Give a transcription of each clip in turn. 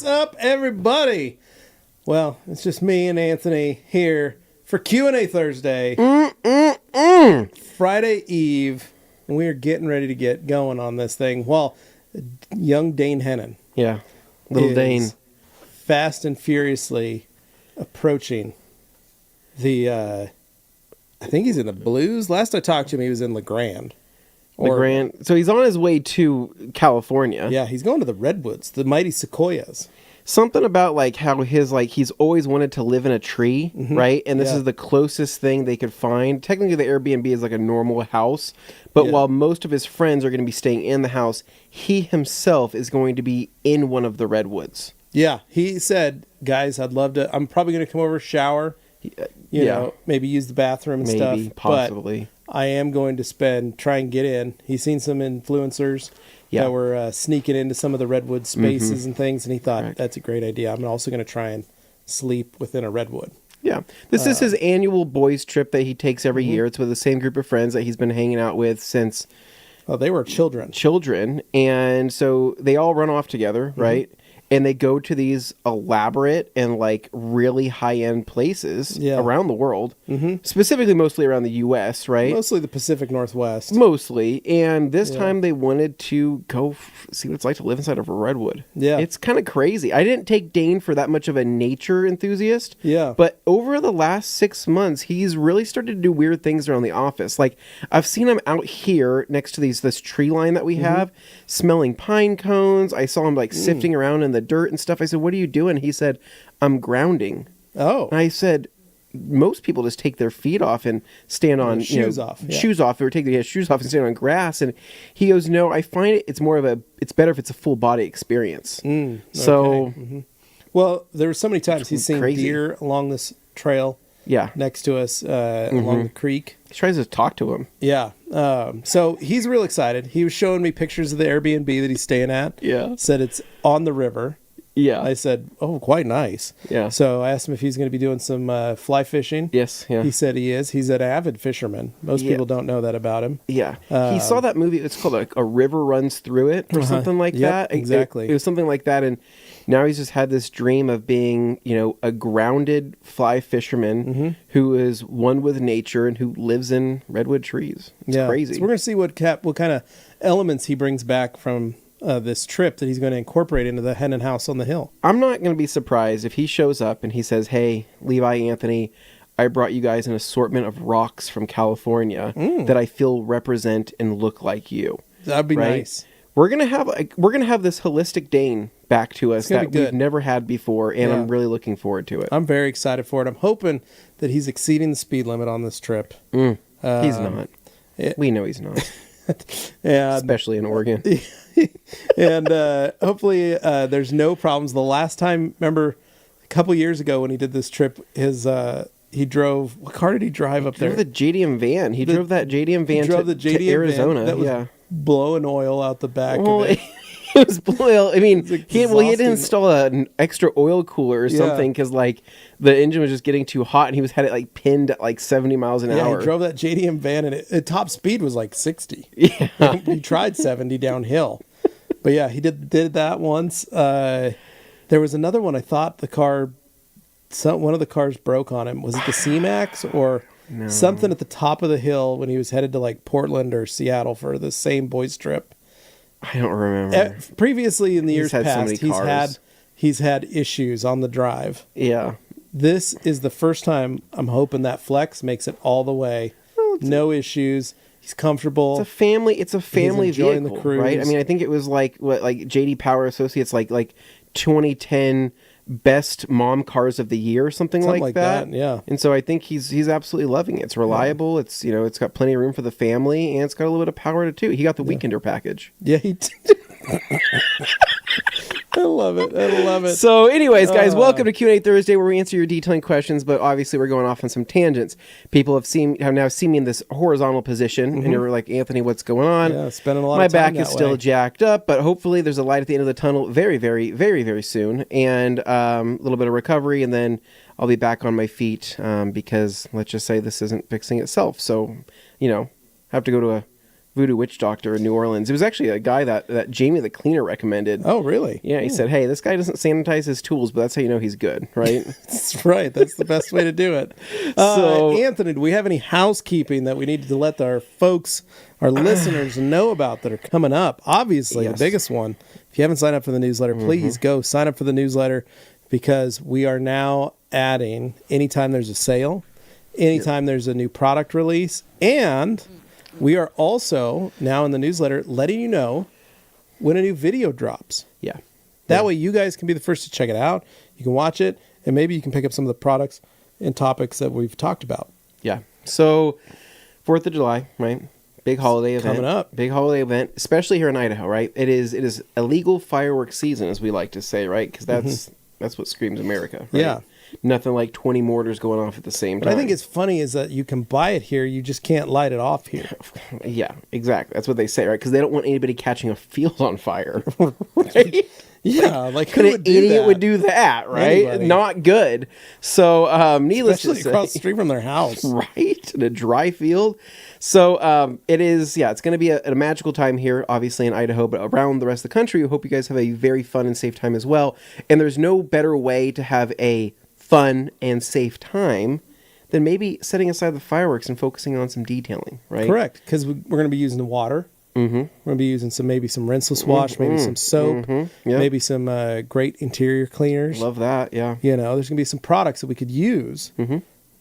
up, everybody? Well, it's just me and Anthony here for Q&A Thursday. Friday Eve, and we are getting ready to get going on this thing. Well, young Dane Hennon. Yeah, little Dane. Fast and furiously approaching the, I think he's in the Blues. Last I talked to him, he was in LeGrand. So he's on his way to California. Yeah, he's going to the Redwoods, the mighty sequoias. Something about like how he's always wanted to live in a tree, right? And this is the closest thing they could find. Technically, the Airbnb is like a normal house, but while most of his friends are going to be staying in the house, he himself is going to be in one of the Redwoods. Yeah, he said, guys, I'd love to, I'm probably going to come over, shower, you know, maybe use the bathroom and stuff. Maybe, possibly. But I am going to try and get in. He's seen some influencers that were sneaking into some of the redwood spaces and things, and he thought, that's a great idea. I'm also going to try and sleep within a redwood. Yeah. This is his annual boys trip that he takes every year. It's with the same group of friends that he's been hanging out with since... Oh, they were children. And so they all run off together, right? And they go to these elaborate and like really high-end places around the world, specifically mostly around the U.S., right? Mostly the Pacific Northwest. Mostly. And this time they wanted to go see what it's like to live inside of a redwood. Yeah. It's kind of crazy. I didn't take Dane for that much of a nature enthusiast. Yeah. But over the last 6 months, he's really started to do weird things around the office. Like I've seen him out here next to this tree line that we have, smelling pine cones. I saw him like sifting around in the dirt and stuff. I said, what are you doing? He said, I'm grounding. Oh. And I said, most people just take their feet off and stand on shoes off, or take their shoes off and stand on grass. And he goes, no, I find it's better if it's a full body experience. So, well, there were so many times he's seen deer along this trail. Yeah, next to us along the creek. He tries to talk to him. Yeah. So he's real excited. He was showing me pictures of the Airbnb that he's staying at. Yeah. Said it's on the river. Yeah. I said, oh, quite nice. Yeah. So I asked him if he's going to be doing some fly fishing. Yes. Yeah. He said he is. He's an avid fisherman. Most people don't know that about him. Yeah. He saw that movie. It's called A River Runs Through It or something like that. Exactly. It was something like that. And now he's just had this dream of being, a grounded fly fisherman who is one with nature and who lives in redwood trees. It's crazy. So we're going to see what kind of elements he brings back from this trip that he's going to incorporate into the Hennon house on the hill. I'm not going to be surprised if he shows up and he says, hey, Levi, Anthony, I brought you guys an assortment of rocks from California that I feel represent and look like you. That'd be nice. We're gonna have this holistic Dane back to us that we've never had before, and I'm really looking forward to it. I'm very excited for it. I'm hoping that he's exceeding the speed limit on this trip. He's not. We know he's not. Especially in Oregon. And hopefully there's no problems. The last time, remember, a couple years ago when he did this trip, he drove. What car did he drive up there? The JDM van. He drove that JDM van to Arizona. That was blowing oil out the back of it. It was oil. I mean, he had to install an extra oil cooler or something because the engine was just getting too hot, and he had it pinned at 70 miles an hour. He drove that JDM van, and it top speed was 60. Yeah, he tried 70 downhill, but he did that once. There was another one. I thought one of the cars broke on him. Was it the C-Max or something at the top of the hill when he was headed to Portland or Seattle for the same boys trip? I don't remember. Previously in the years past, he's had issues on the drive. Yeah. This is the first time I'm hoping that Flex makes it all the way. No issues. He's comfortable. It's a family vehicle, right? I mean, I think it was JD Power Associates 2010 best mom cars of the year or something like that. Yeah. And so I think he's absolutely loving it. It's reliable. It's it's got plenty of room for the family, and it's got a little bit of power to it. He got the Weekender package. Yeah, he did. I love it. So anyways, guys, welcome to Q&A Thursday, where we answer your detailing questions, but obviously we're going off on some tangents. People have now seen me in this horizontal position, and you're like, Anthony, what's going on? Yeah, spending a lot of time My back is still jacked up, but hopefully there's a light at the end of the tunnel very, very, very, very soon, and a little bit of recovery, and then I'll be back on my feet because let's just say this isn't fixing itself. So, have to go to a voodoo witch doctor in New Orleans. It was actually a guy that Jamie the cleaner recommended. Oh, really? Yeah, he said, hey, this guy doesn't sanitize his tools, but that's how you know he's good, right? That's right. That's the best way to do it. Anthony, do we have any housekeeping that we need to let our folks, our listeners know about that are coming up? Obviously, the biggest one. If you haven't signed up for the newsletter, please go sign up for the newsletter, because we are now adding anytime there's a sale, anytime there's a new product release, and we are also now in the newsletter letting you know when a new video drops. Yeah. That way you guys can be the first to check it out. You can watch it, and maybe you can pick up some of the products and topics that we've talked about. Yeah. So 4th of July, right? Big holiday event. Coming up. Big holiday event, especially here in Idaho, right? It is illegal fireworks season, as we like to say, right? Because that's what screams America, right? Yeah. Nothing like 20 mortars going off at the same time. What I think is funny is that you can buy it here, you just can't light it off here. Yeah, exactly. That's what they say, right? Because they don't want anybody catching a field on fire. Right? Yeah, like who would do idiot that? would do that, right? Anybody. Not good. So, needless Especially to say, across the street from their house, right? In a dry field. So, it is. Yeah, it's going to be a magical time here, obviously in Idaho, but around the rest of the country. We hope you guys have a very fun and safe time as well. And there's no better way to have a fun and safe time than maybe setting aside the fireworks and focusing on some detailing, right? Correct, because we're going to be using the water. We're going to be using maybe some rinseless wash, maybe some soap, maybe some great interior cleaners. Love that, yeah. You know, there's going to be some products that we could use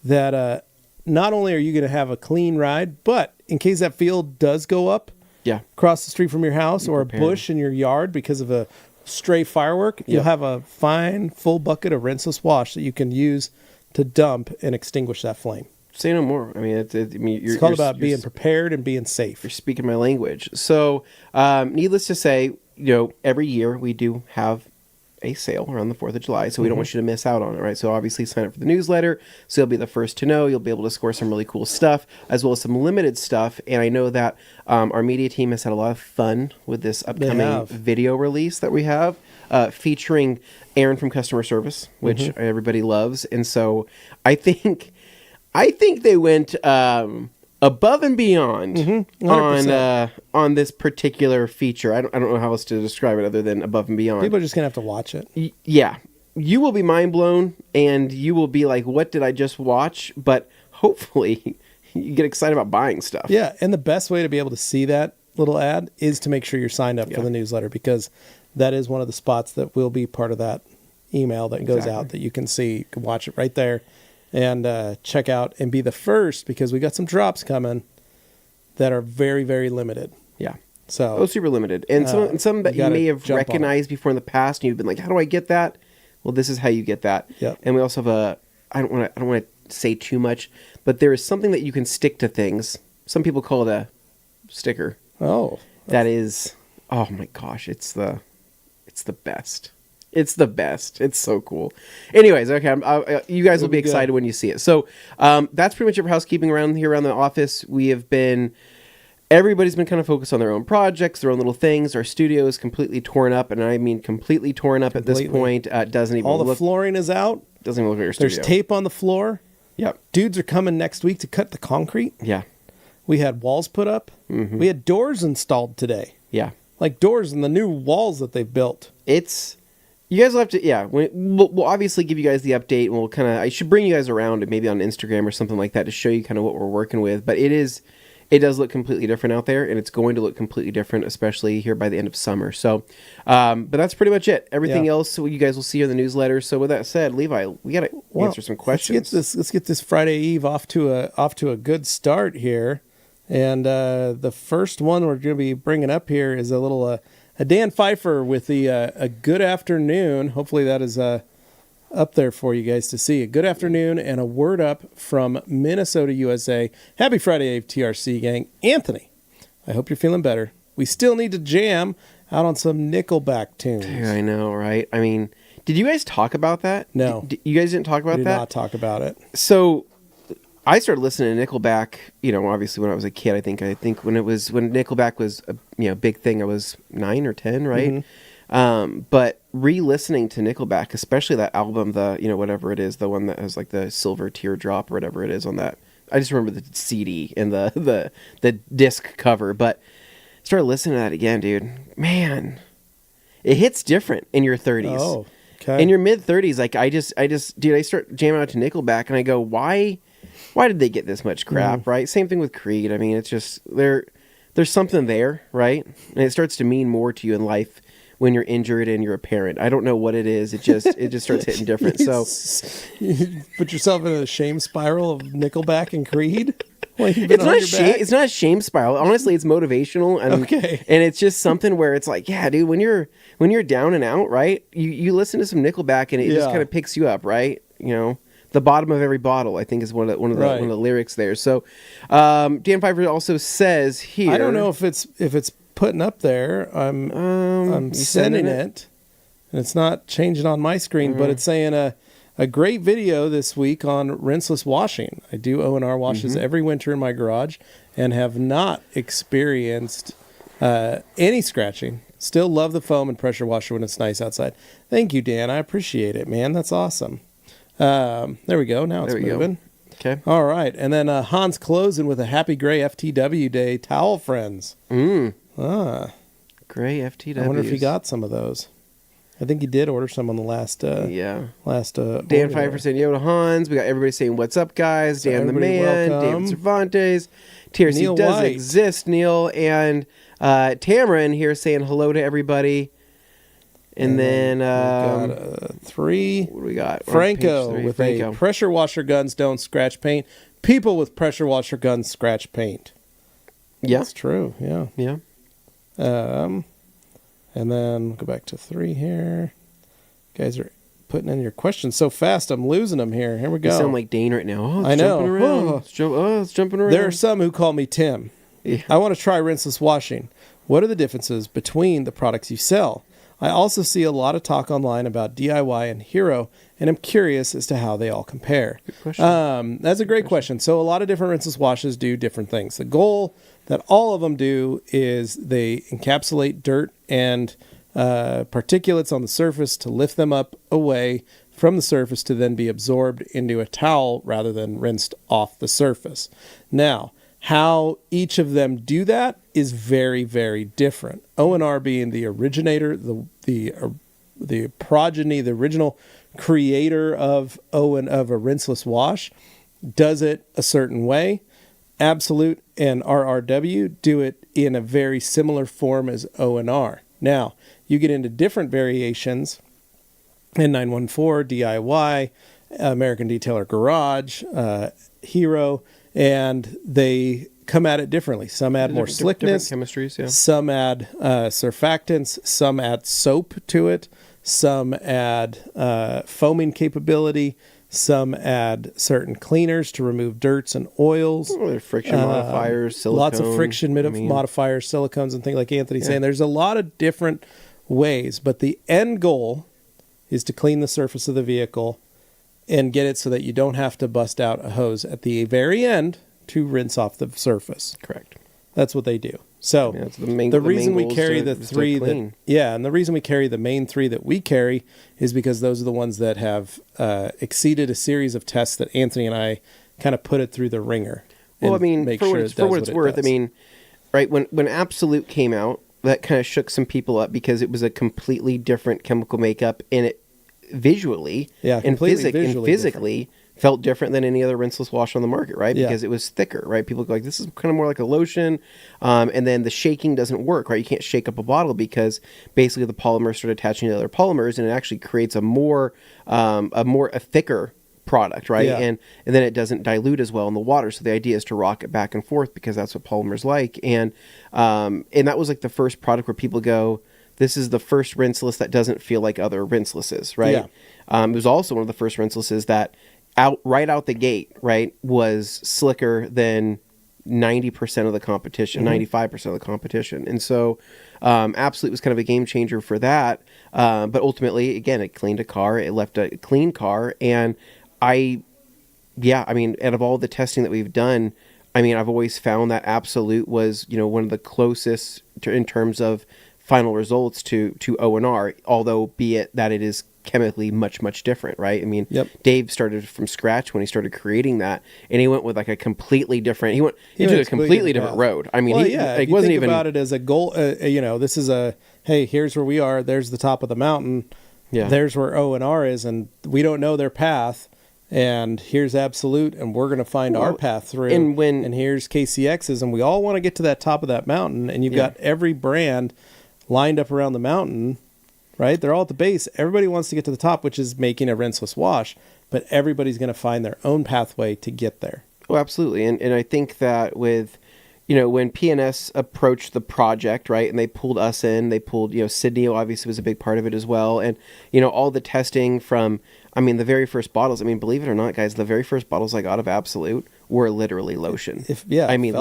that not only are you going to have a clean ride, but in case that field does go up across the street from your house or a bush in your yard because of a stray firework, you'll have a fine full bucket of rinseless wash that you can use to dump and extinguish that flame. Say no more. I mean, it's called about being prepared and being safe. You're speaking my language. So, needless to say, every year we do have a sale around the 4th of July, so we don't want you to miss out on it, right? So obviously sign up for the newsletter, so you'll be the first to know. You'll be able to score some really cool stuff, as well as some limited stuff. And I know that our media team has had a lot of fun with this upcoming video release that we have, featuring Aaron from customer service, which everybody loves. And so I think they went above and beyond on this particular feature. I don't know how else to describe it other than above and beyond. People are just gonna have to watch it. Yeah, you will be mind blown, and you will be like, "What did I just watch?" But hopefully, you get excited about buying stuff. Yeah, and the best way to be able to see that little ad is to make sure you're signed up for the newsletter, because that is one of the spots that will be part of that email that goes out that you can see. You can watch it right there. And check out and be the first, because we got some drops coming that are very, very limited. Yeah. So super limited. And some that you may have recognized before in the past, and you've been like, how do I get that? Well, this is how you get that. Yep. And we also have I don't want to say too much, but there is something that you can stick to things. Some people call it a sticker. Oh. That is, oh my gosh, it's the best. It's the best. It's so cool. Anyways, okay, you guys will be excited when you see it. So that's pretty much it for housekeeping around the office. Everybody's been kind of focused on their own projects, their own little things. Our studio is completely torn up, and I mean completely torn up at this point. Doesn't even all the flooring is out. Doesn't even look like your studio. There's tape on the floor. Yep. Dudes are coming next week to cut the concrete. Yeah. We had walls put up. We had doors installed today. Yeah. Like doors in the new walls that they've built. You guys will have to, we'll obviously give you guys the update, and I should bring you guys around and maybe on Instagram or something like that to show you kind of what we're working with. But it does look completely different out there, and it's going to look completely different, especially here by the end of summer. So, but that's pretty much it. Everything else you guys will see in the newsletter. So with that said, Levi, we got to answer some questions. Let's get this Friday Eve off to a good start here. And the first one we're going to be bringing up here is a Dan Pfeiffer with the a good afternoon. Hopefully that is up there for you guys to see. A good afternoon and a word up from Minnesota, USA. Happy Friday, TRC gang. Anthony, I hope you're feeling better. We still need to jam out on some Nickelback tunes. Yeah, I know, right? I mean, did you guys talk about that? No. You guys didn't talk about that? We did not talk about it. So I started listening to Nickelback, obviously when I was a kid. I think when Nickelback was a big thing, I was 9 or 10, right? But re-listening to Nickelback, especially that album, the whatever it is, the one that has like the silver teardrop or whatever it is on that I just remember the CD and the disc cover, but started listening to that again, dude. Man, it hits different in your 30s. Oh, okay. In your mid 30s, like I start jamming out to Nickelback, and I go, why did they get this much crap, right? Same thing with Creed. I mean, it's just there's something there, right? And it starts to mean more to you in life when you're injured and you're a parent. I don't know what it is. It just starts hitting different. So you put yourself in a shame spiral of Nickelback and Creed. It's not a shame spiral. Honestly, it's motivational, and it's just something where it's like, yeah, dude, when you're down and out, right? You listen to some Nickelback and it just kind of picks you up, right? You know, the bottom of every bottle, I think, is one of the lyrics there. So, Dan Pfeiffer also says here, I don't know if it's putting up there. I'm sending it, and it's not changing on my screen, but it's saying a great video this week on rinseless washing. I do O&R washes every winter in my garage and have not experienced any scratching. Still love the foam and pressure washer when it's nice outside. Thank you, Dan. I appreciate it, man. That's awesome. There we go. Now it's moving. Okay. All right. And then Hans closing with a happy gray FTW day towel friends. Gray I FTW. wonder if he got some of those. I think he did order some on the last. Dan Pfeiffer saying yo to Hans. We got everybody saying what's up, guys. So Dan the man. Welcome. David Cervantes. TRC Neil does White. Exist, Neil. And Tamara in here saying hello to everybody. And then we got 3. What do we got? Franco with a pressure washer guns don't scratch paint. People with pressure washer guns scratch paint. Yeah, that's true. Yeah, yeah. And then go back to 3 here. You guys are putting in your questions so fast. I'm losing them here. Here we go. You sound like Dane right now. I know. Jumping around. It's jumping around. There are some who call me Tim. Yeah. I want to try rinseless washing. What are the differences between the products you sell? I also see a lot of talk online about DIY and Hero, and I'm curious as to how they all compare. Good question. That's a great question. So a lot of different rinseless washes do different things. The goal that all of them do is they encapsulate dirt and particulates on the surface to lift them up away from the surface to then be absorbed into a towel rather than rinsed off the surface. Now, how each of them do that is very, very different. O&R being the originator, the progeny, the original creator of a rinseless wash, does it a certain way. Absolute and RRW do it in a very similar form as O&R. Now, you get into different variations in 914, DIY, American Detailer Garage, Hero, and they come at it differently. Some add more slickness, chemistries, yeah. Some add surfactants, some add soap to it, some add foaming capability, some add certain cleaners to remove dirts and oils. Friction modifiers, silicone. Lots of friction modifiers, silicones, and things like Anthony's saying. There's a lot of different ways, but the end goal is to clean the surface of the vehicle and get it so that you don't have to bust out a hose at the very end to rinse off the surface. Correct. That's what they do. So the reason we carry the 3 and the reason we carry the main 3 that we carry is because those are the ones that have exceeded a series of tests that Anthony and I kind of put it through the ringer. Well, I mean, for what it's worth, I mean, right, when Absolute came out, that kind of shook some people up because it was a completely different chemical makeup, and it visually and physically felt different than any other rinseless wash on the market, right? Because it was thicker, right? People go like, this is kind of more like a lotion. And then the shaking doesn't work, right? You can't shake up a bottle because basically the polymers start attaching to other polymers, and it actually creates a thicker product, right? Yeah. And then it doesn't dilute as well in the water. So the idea is to rock it back and forth because that's what polymers like. And that was like the first product where people go, this is the first rinseless that doesn't feel like other rinselesses, right? Yeah. It was also one of the first rinselesses that right out the gate, right, was slicker than 90% of the competition, 95% of the competition. And so Absolute was kind of a game changer for that. But ultimately, again, it cleaned a car. It left a clean car. And I mean, out of all the testing that we've done, I mean, I've always found that Absolute was, one of the closest in terms of final results to O&R, although be it that it is chemically much, much different, right? I mean, Dave started from scratch when he started creating that, and he went with like a completely different, he took a completely different road. I mean, he wasn't even about it as a goal, this is hey, here's where we are, there's the top of the mountain, there's where O&R is, and we don't know their path, and here's Absolute, and we're going to find our path through, and here's KCX's, and we all want to get to that top of that mountain, and you've got every brand lined up around the mountain, right? They're all at the base. Everybody wants to get to the top, which is making a rinseless wash, but everybody's going to find their own pathway to get there. Oh, absolutely. And I think that with, when PNS approached the project, right, and they pulled us in, they pulled, Sydney obviously was a big part of it as well. And, all the testing from, the very first bottles, believe it or not, guys, the very first bottles I got of Absolute were literally lotion. Literally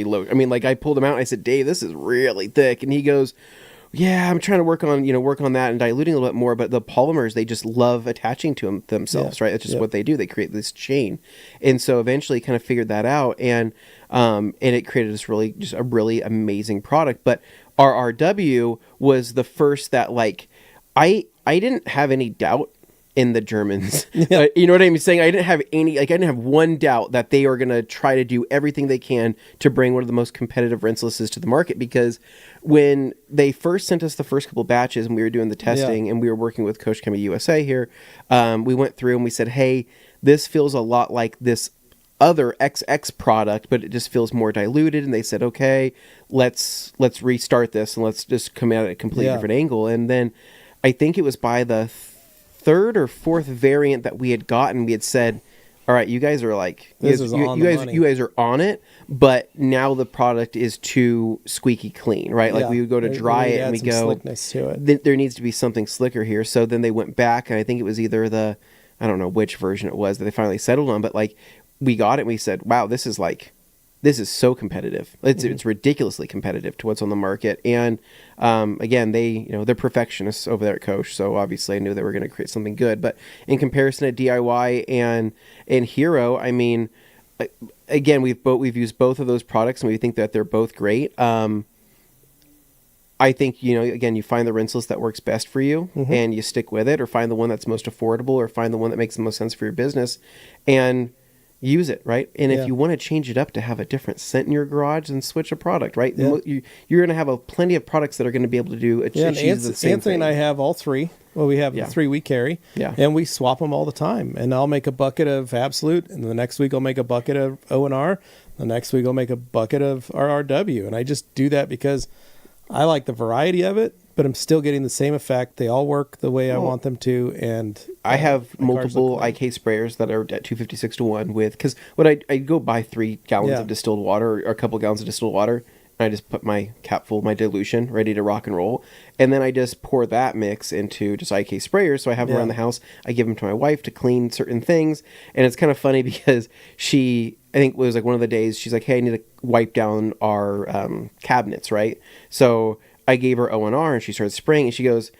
lotion. I pulled them out and I said, Dave, this is really thick. And he goes, yeah, I'm trying to work on that and diluting a little bit more, but the polymers, they just love attaching to themselves, right? That's just what they do. They create this chain. And so eventually kind of figured that out, and it created just a really amazing product. But RRW was the first that I didn't have any doubt in the Germans. You know what I'm saying? I didn't have one doubt that they are going to try to do everything they can to bring one of the most competitive rinselesses to the market, because when they first sent us the first couple batches and we were doing the testing and we were working with Coach Chemi USA here, we went through and we said, hey, this feels a lot like this other XX product, but it just feels more diluted. And they said, okay, let's restart this and let's just come at it at a completely different angle. And then I think it was by the third or fourth variant that we had gotten, we had said, all right, you guys are you guys are on it, but now the product is too squeaky clean, right? We would go to dry it and we go, slickness to it. There needs to be something slicker here. So then they went back, and I think it was either I don't know which version it was that they finally settled on, but we got it and we said, wow, this is so competitive. It's ridiculously competitive to what's on the market. And again, they're perfectionists over there at Coach, so obviously I knew they were going to create something good. But in comparison to DIY and Hero, again, we've used both of those products and we think that they're both great. I think, again, you find the rinseless that works best for you and you stick with it, or find the one that's most affordable, or find the one that makes the most sense for your business and use it, right? And if you want to change it up to have a different scent in your garage, then switch a product, right? You're going to have plenty of products that are going to be able to do the same Anthony thing. and I have all three. Well, we have the three we carry, and we swap them all the time. And I'll make a bucket of Absolute, and the next week I'll make a bucket of O&R. The next week I'll make a bucket of RRW. And I just do that because I like the variety of it, but I'm still getting the same effect. They all work the way I want them to, and I have multiple IK sprayers that are at 256 to 1 with, because what I go buy 3 gallons of distilled water, or a couple gallons of distilled water, and I just put my cap full of my dilution ready to rock and roll, and then I just pour that mix into just IK sprayers, so I have them around the house. I give them to my wife to clean certain things, and it's kind of funny because I think it was one of the days, she's like, hey, I need to wipe down our cabinets, right? So I gave her O&R and she started spraying, and she goes,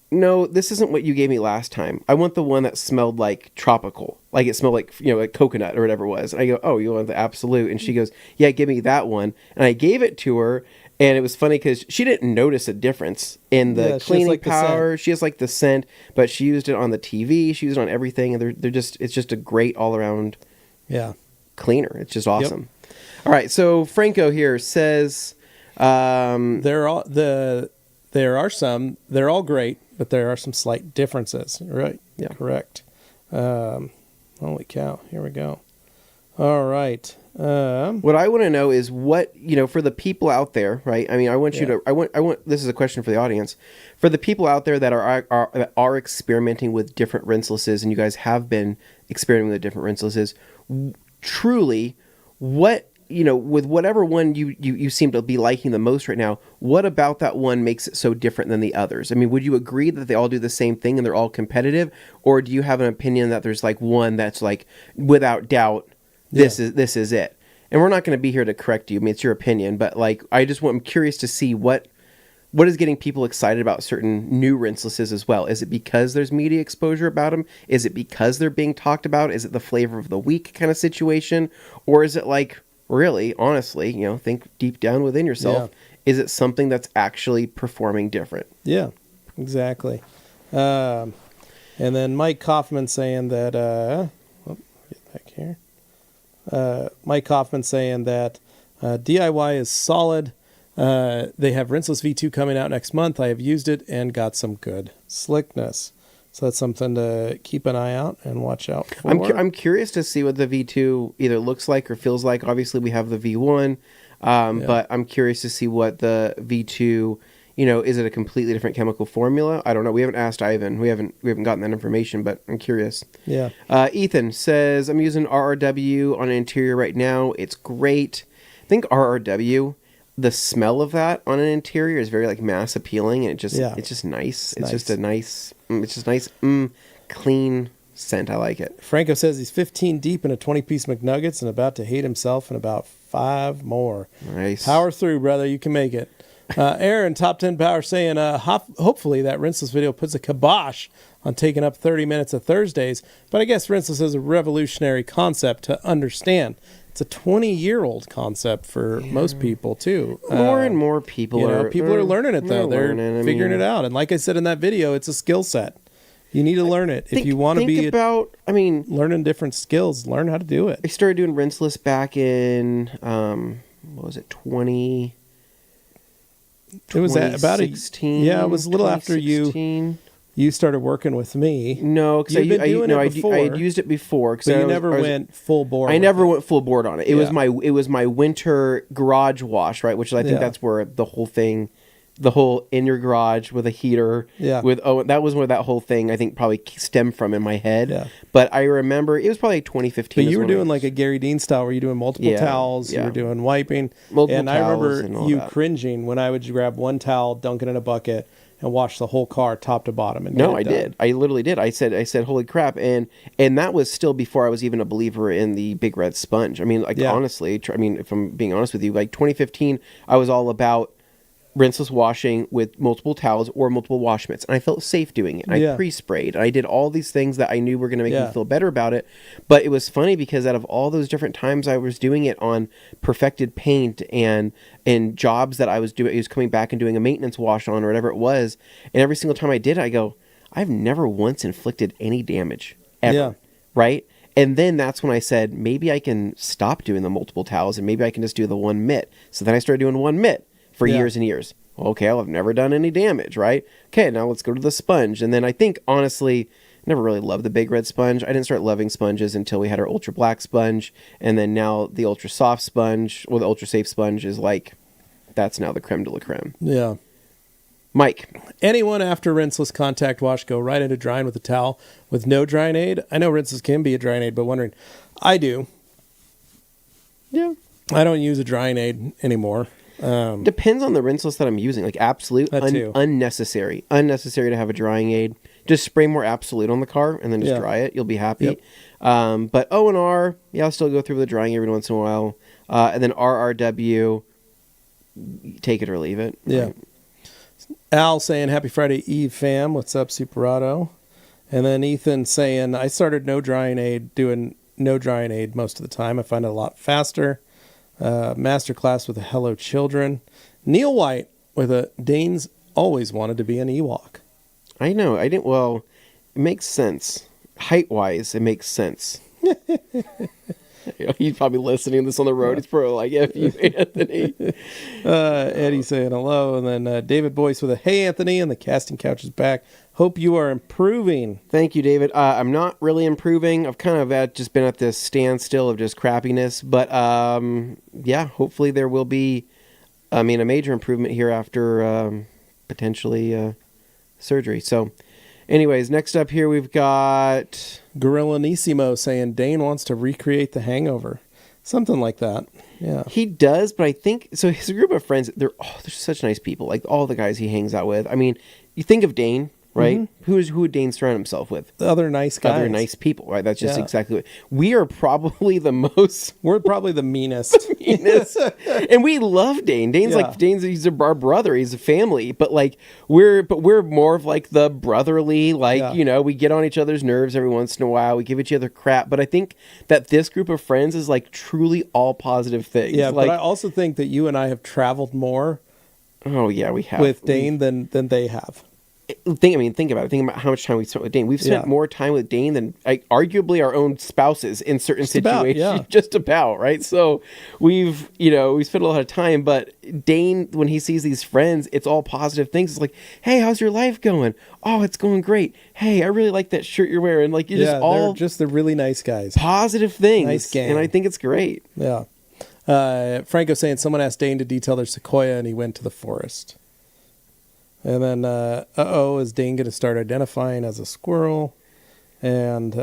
no, this isn't what you gave me last time. I want the one that smelled like tropical. It smelled like coconut or whatever it was. And I go, oh, you want the Absolute? And she goes, yeah, give me that one. And I gave it to her, and it was funny because she didn't notice a difference in the cleaning power. She has the scent, but she used it on the TV. She used it on everything, and it's just a great all around cleaner. It's just awesome. Yep. All right, so Franco here says, there are some. They're all great, but there are some slight differences. Right? Yeah. Correct. Holy cow! Here we go. All right. What I want to know is what, for the people out there, right? I want you to. I want. This is a question for the audience. For the people out there that are experimenting with different rinselesses, and you guys have been experimenting with different rinselesses, truly, what? With whatever one you seem to be liking the most right now, what about that one makes it so different than the others? Would you agree that they all do the same thing and they're all competitive? Or do you have an opinion that there's one that's without doubt, this is it? And we're not going to be here to correct you. It's your opinion, but I'm curious to see what is getting people excited about certain new rinselesses as well. Is it because there's media exposure about them? Is it because they're being talked about? Is it the flavor of the week kind of situation? Or is it really, honestly, think deep down within yourself. Is it something that's actually performing different? Yeah, exactly. And then Mike Kaufman saying that, get back here. Mike Kaufman saying that DIY is solid. They have Rinseless V2 coming out next month. I have used it and got some good slickness. So that's something to keep an eye out and watch out for. I'm curious to see what the V2 either looks like or feels like. Obviously, we have the V1, but I'm curious to see what the V2, is it a completely different chemical formula? I don't know. We haven't asked Ivan. We haven't gotten that information, but I'm curious. Yeah. Ethan says, I'm using RRW on an interior right now. It's great. I think RRW, the smell of that on an interior is very mass appealing, and it's just nice. It's just a nice, clean scent. I like it. Franco says he's 15 deep in a 20-piece McNuggets and about to hate himself in about 5 more. Nice. Power through, brother. You can make it. Aaron, Top 10 Power, saying hopefully that Rinseless video puts a kibosh on taking up 30 minutes of Thursdays, but I guess Rinseless is a revolutionary concept to understand. It's a 20-year-old concept for most people, too. More and more people are learning it, though. They're figuring it out. And like I said in that video, it's a skill set. You need to learn it. If you want to be learning different skills, learn how to do it. I started doing Rinseless back in, what was it, 20... It was about it was a little after you started working with me. No, because I had used it before. So you never went full board. I never went full board on it. It was my winter garage wash, right? Which I think that's where the whole in your garage with a heater. Yeah. That was where that whole thing I think probably stemmed from in my head. Yeah. But I remember it was probably 2015. But you were doing like a Gary Dean style where you were doing multiple towels. Yeah. You were doing wiping. And I remember you cringing when I would grab one towel, dunk it in a bucket, and wash the whole car top to bottom. And no, I did. I literally did. I said, holy crap. And that was still before I was even a believer in the big red sponge. I mean, honestly, if I'm being honest with you, 2015, I was all about rinseless washing with multiple towels or multiple wash mitts. And I felt safe doing it. I pre-sprayed. I did all these things that I knew were going to make me feel better about it. But it was funny because out of all those different times I was doing it on perfected paint and jobs that I was doing, I was coming back and doing a maintenance wash on or whatever it was. And every single time I did, I go, I've never once inflicted any damage ever. Yeah. Right? And then that's when I said, maybe I can stop doing the multiple towels and maybe I can just do the one mitt. So then I started doing one mitt for years and years. Okay, I've never done any damage, right? Okay, now let's go to the sponge. And then I think, honestly, never really loved the big red sponge. I didn't start loving sponges until we had our ultra black sponge. And then now the ultra soft sponge, or the ultra safe sponge is that's now the creme de la creme. Yeah. Mike. Anyone after rinseless contact wash go right into drying with a towel with no drying aid? I know rinseless can be a drying aid, but wondering. I do. Yeah. I don't use a drying aid anymore. Depends on the rinseless that I'm using. Absolute, unnecessary to have a drying aid. Just spray more Absolute on the car and then just dry it. You'll be happy. Yep. But O&R, I'll still go through the drying every once in a while. And then RRW, take it or leave it. Yeah. Right. Al saying, Happy Friday Eve, fam. What's up, Superado? And then Ethan saying, I started doing no drying aid most of the time. I find it a lot faster. Masterclass with the Hello Children. Neil White with a Dane's always wanted to be an Ewok. I know. It makes sense. Height-wise, it makes sense. He's probably listening to this on the road. He's probably like, F you, Anthony. Eddie saying hello. And then David Boyce with a Hey, Anthony, and the casting couch is back. Hope you are improving. Thank you, David. I'm not really improving. I've kind of just been at this standstill of just crappiness. But, hopefully there will be, a major improvement here after potentially surgery. So, anyways, next up here we've got Gorillanissimo saying Dane wants to recreate The Hangover. Something like that. Yeah. He does, but I think, so his group of friends, they're such nice people. All the guys he hangs out with. You think of Dane, right? Mm-hmm. Who would Dane surround himself with? The other nice guys. Other nice people, right? That's just exactly what we are. Probably the most. We're probably the meanest. And we love Dane. He's our brother. He's a family. But we're more of the brotherly. We get on each other's nerves every once in a while. We give each other crap. But I think that this group of friends is truly all positive things. Yeah, but I also think that you and I have traveled more Oh yeah, we have with Dane than they have. Think about it. Think about how much time we spent with Dane. We've spent more time with Dane than arguably our own spouses in certain situations. Just about, right? So we spent a lot of time. But Dane, when he sees these friends, it's all positive things. It's like, hey, how's your life going? Oh, it's going great. Hey, I really like that shirt you're wearing. Like you're they're really nice guys. Positive things. Nice gang. And I think it's great. Yeah. Franco saying someone asked Dane to detail their sequoia and he went to the forest. And then, is Dane going to start identifying as a squirrel? And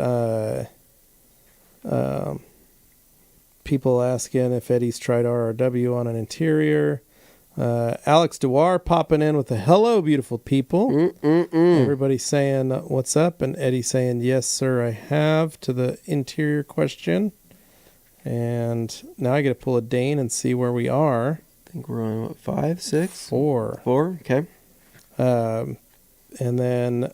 people asking if Eddie's tried RRW on an interior. Alex Dewar popping in with a hello, beautiful people. Everybody saying, what's up? And Eddie saying, yes, sir, I have, to the interior question. And now I got to pull a Dane and see where we are. I think we're on, what, 5, 6? 4. 4, okay. And then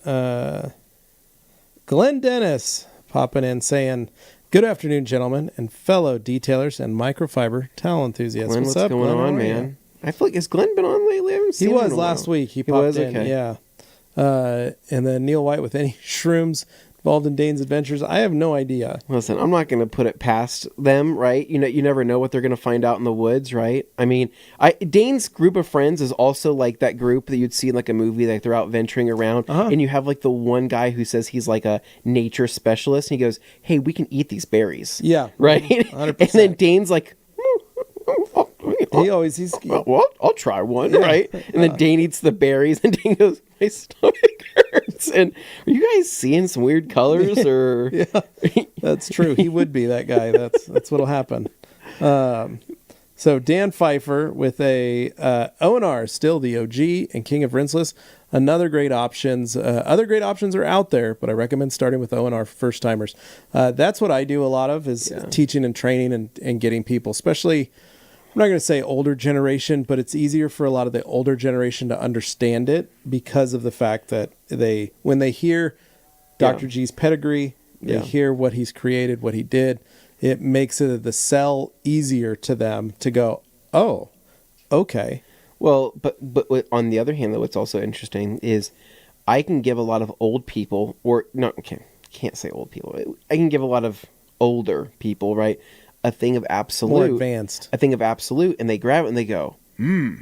Glenn Dennis popping in saying, good afternoon, gentlemen and fellow detailers and microfiber towel enthusiasts. Glenn, what's up, going on, man? I feel like, has Glenn been on lately? I haven't seen him. He was last week. He popped in, okay. Yeah. And then Neil White with any shrooms involved in Dane's adventures. I have no idea. Listen, I'm not going to put it past them, right? You never know what they're going to find out in the woods, right? I mean, Dane's group of friends is also like that group that you'd see in like a movie, like they're out venturing around, and you have like the one guy who says he's like a nature specialist, and he goes, hey, we can eat these berries. Yeah. Right? 100%. And then Dane's like, I'll try one, right? And then Dane eats the berries, and Dane goes, my stomach hurts. And are you guys seeing some weird colors? Or yeah, that's true. He would be that guy. That's what'll happen. So Dan Pfeiffer with a O&R, still the OG and king of Rinseless. Another great options. Other great options are out there, but I recommend starting with O&R for first timers. That's what I do a lot of is teaching and training and getting people, especially, I'm not going to say older generation, but it's easier for a lot of the older generation to understand it because of the fact that when they hear Dr. G's pedigree, they hear what he's created, what he did, it makes it the sell easier to them to go, oh, okay. Well, but on the other hand, though, what's also interesting is I can give a lot of old people, can't say old people. I can give a lot of older people, right, a thing of absolute. More advanced. A thing of absolute, and they grab it and they go, the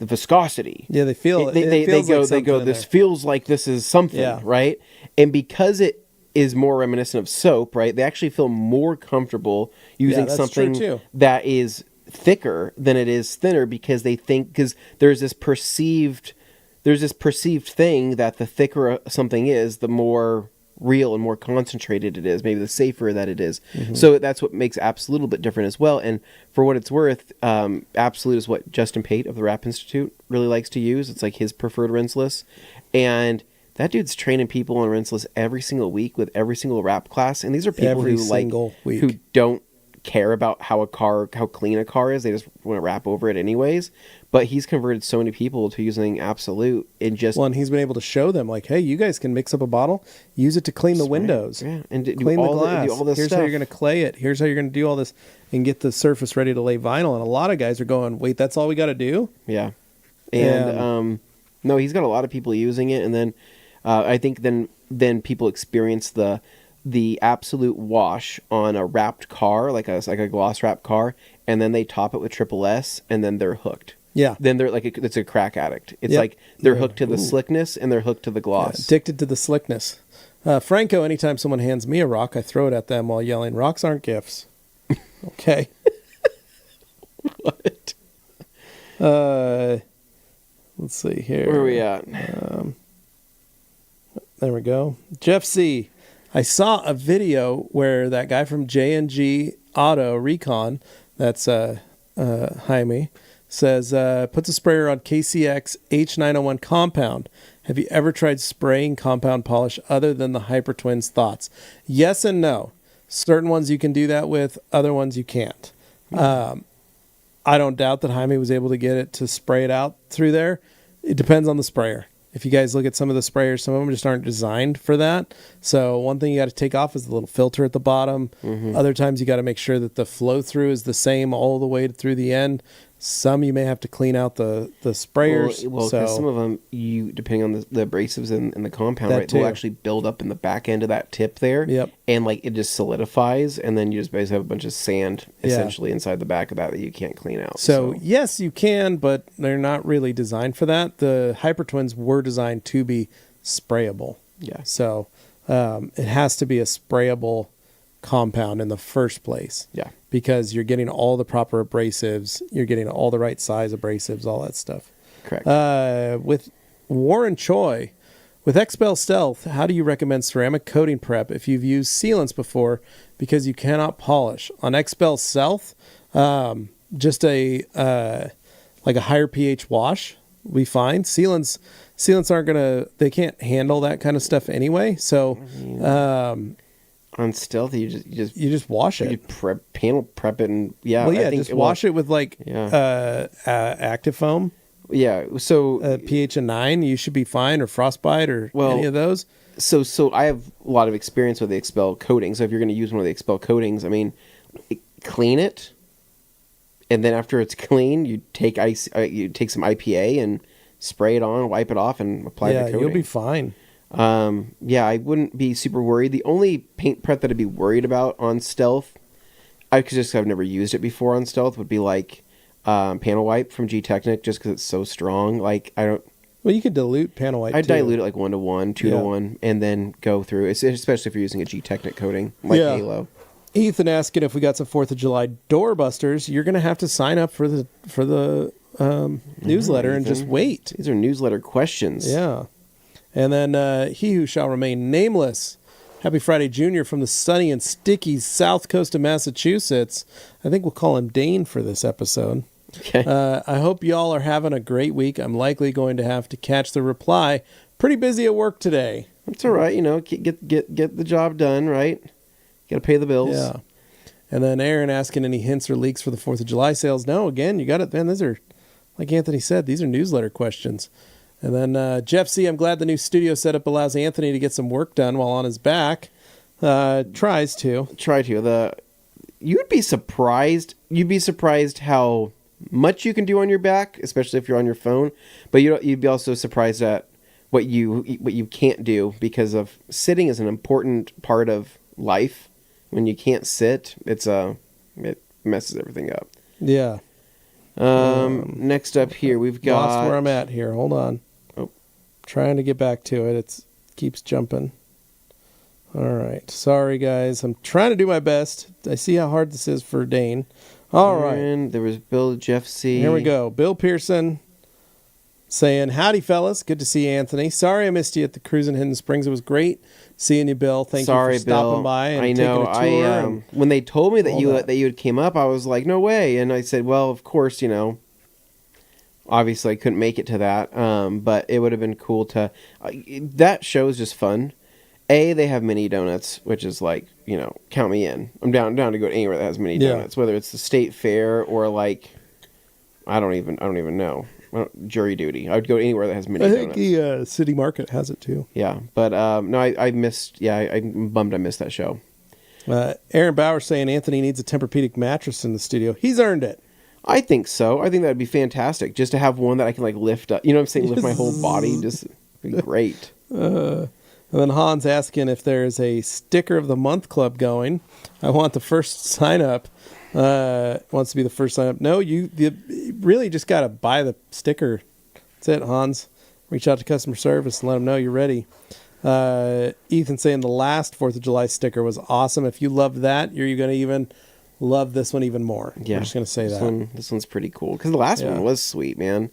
viscosity. Yeah, they feel it. They go, this feels like this is something, right? And because it is more reminiscent of soap, right, they actually feel more comfortable using something that is thicker than it is thinner because there's this perceived thing that the thicker something is, the more real and more concentrated it is, maybe the safer that it is. So that's what makes Absolute a little bit different as well. And for what it's worth, Absolute is what Justin Pate of the Rap Institute really likes to use. It's like his preferred Rinseless, and that dude's training people on Rinseless every single week with every single rap class. And these are people who don't care about how clean a car is. They just want to rap over it anyways. But he's converted so many people to using Absolute and he's been able to show them like, hey, you guys can mix up a bottle, use it to clean the windows, and clean the glass. Do all this Here's stuff. how you're going to clay it. Here's how you're going to do all this and get the surface ready to lay vinyl. And a lot of guys are going, wait, that's all we got to do? Yeah. And no, he's got a lot of people using it. And then I think then people experience the Absolute wash on a wrapped car, like a gloss wrapped car, and then they top it with Triple S, and then they're hooked. Yeah. Then they're like it's a crack addict. It's like they're hooked to the slickness and they're hooked to the gloss. Addicted to the slickness. Franco, anytime someone hands me a rock, I throw it at them while yelling, rocks aren't gifts. Okay. What? Let's see here. Where are we at? There we go. Jeff C. I saw a video where that guy from J&G Auto Recon, that's Jaime, says, puts a sprayer on KCX H901 compound. Have you ever tried spraying compound polish other than the Hyper Twins Thoughts? Yes and no. Certain ones you can do that with, other ones you can't. I don't doubt that Jaime was able to get it to spray it out through there. It depends on the sprayer. If you guys look at some of the sprayers, some of them just aren't designed for that. So one thing you got to take off is the little filter at the bottom. Other times you got to make sure that the flow through is the same all the way through the end. Some you may have to clean out the sprayers. Well, because some of them, depending on the abrasives in the compound, right, they'll actually build up in the back end of that tip there. Yep. And like it just solidifies, and then you just basically have a bunch of sand essentially inside the back of that you can't clean out. So yes, you can, but they're not really designed for that. The Hyper Twins were designed to be sprayable. Yeah. So it has to be a sprayable compound in the first place. Yeah. Because you're getting all the proper abrasives, you're getting all the right size abrasives, all that stuff. Correct. With Warren Choi, with XPEL Stealth, how do you recommend ceramic coating prep if you've used sealants before because you cannot polish? On XPEL Stealth, just a higher pH wash, we find. Sealants they can't handle that kind of stuff anyway. So, on Stealth, you just wash it. You prep it, and just wash it with active foam. Yeah, so pH of 9, you should be fine, or frostbite, or any of those. So I have a lot of experience with the XPEL coating. So if you're going to use one of the XPEL coatings, I mean, clean it, and then after it's clean, you take some IPA and spray it on, wipe it off, and apply the coating. You'll be fine. I wouldn't be super worried. The only paint prep that I'd be worried about on Stealth, I've never used it before on Stealth, would be like panel wipe from G-Technic, just because it's so strong. Like Well, you could dilute panel wipe. I'd dilute it like 1-to-1, 2-to-1, and then go through. Especially if you're using a G-Technic coating like Halo. Ethan asking if we got some 4th of July doorbusters. You're gonna have to sign up for the newsletter and just wait. These are newsletter questions. Yeah. And then He Who Shall Remain Nameless. Happy Friday, Junior, from the sunny and sticky south coast of Massachusetts. I think we'll call him Dane for this episode. Okay. I hope y'all are having a great week. I'm likely going to have to catch the reply. Pretty busy at work today. That's all right. Get the job done, right? Got to pay the bills. Yeah. And then Aaron asking any hints or leaks for the 4th of July sales. No, again, you got it, man. These are, like Anthony said, these are newsletter questions. And then Jeff C., I'm glad the new studio setup allows Anthony to get some work done while on his back. Tries to. You'd be surprised. You'd be surprised how much you can do on your back, especially if you're on your phone. But you'd be also surprised at what you can't do, because of sitting is an important part of life. When you can't sit, it messes everything up. Yeah. Next up here, we've got... Lost where I'm at here. Hold on. Trying to get back to it. It keeps jumping. All right. Sorry, guys. I'm trying to do my best. I see how hard this is for Dane. All right. There was Bill, Jeff C. Here we go. Bill Pearson saying, howdy, fellas. Good to see you, Anthony. Sorry I missed you at the cruise in Hidden Springs. It was great seeing you, Bill. Thank you for stopping by and taking a tour. When they told me that you had came up, I was like, no way. And I said, well, of course, obviously I couldn't make it to that. But it would have been cool to... that show is just fun. They have mini donuts, which is like, count me in. I'm down to go anywhere that has mini donuts, whether it's the state fair or like, I don't even know. Jury duty. I would go anywhere that has mini donuts. I think the City Market has it too. Yeah, but no, I missed. Yeah, I'm bummed I missed that show. Aaron Bauer saying Anthony needs a Tempur-Pedic mattress in the studio. He's earned it. I think so. I think that'd be fantastic, just to have one that I can like lift up. You know what I'm saying? Lift my whole body. Just be great. And then Hans asking if there's a sticker of the month club going. I want the first sign up. Wants to be the first sign up. No, you really just got to buy the sticker. That's it, Hans. Reach out to customer service and let them know you're ready. Ethan saying the last 4th of July sticker was awesome. If you loved that, you're going to even love this one even more. Yeah, I'm just going to say this one's pretty cool, because the last one was sweet, man.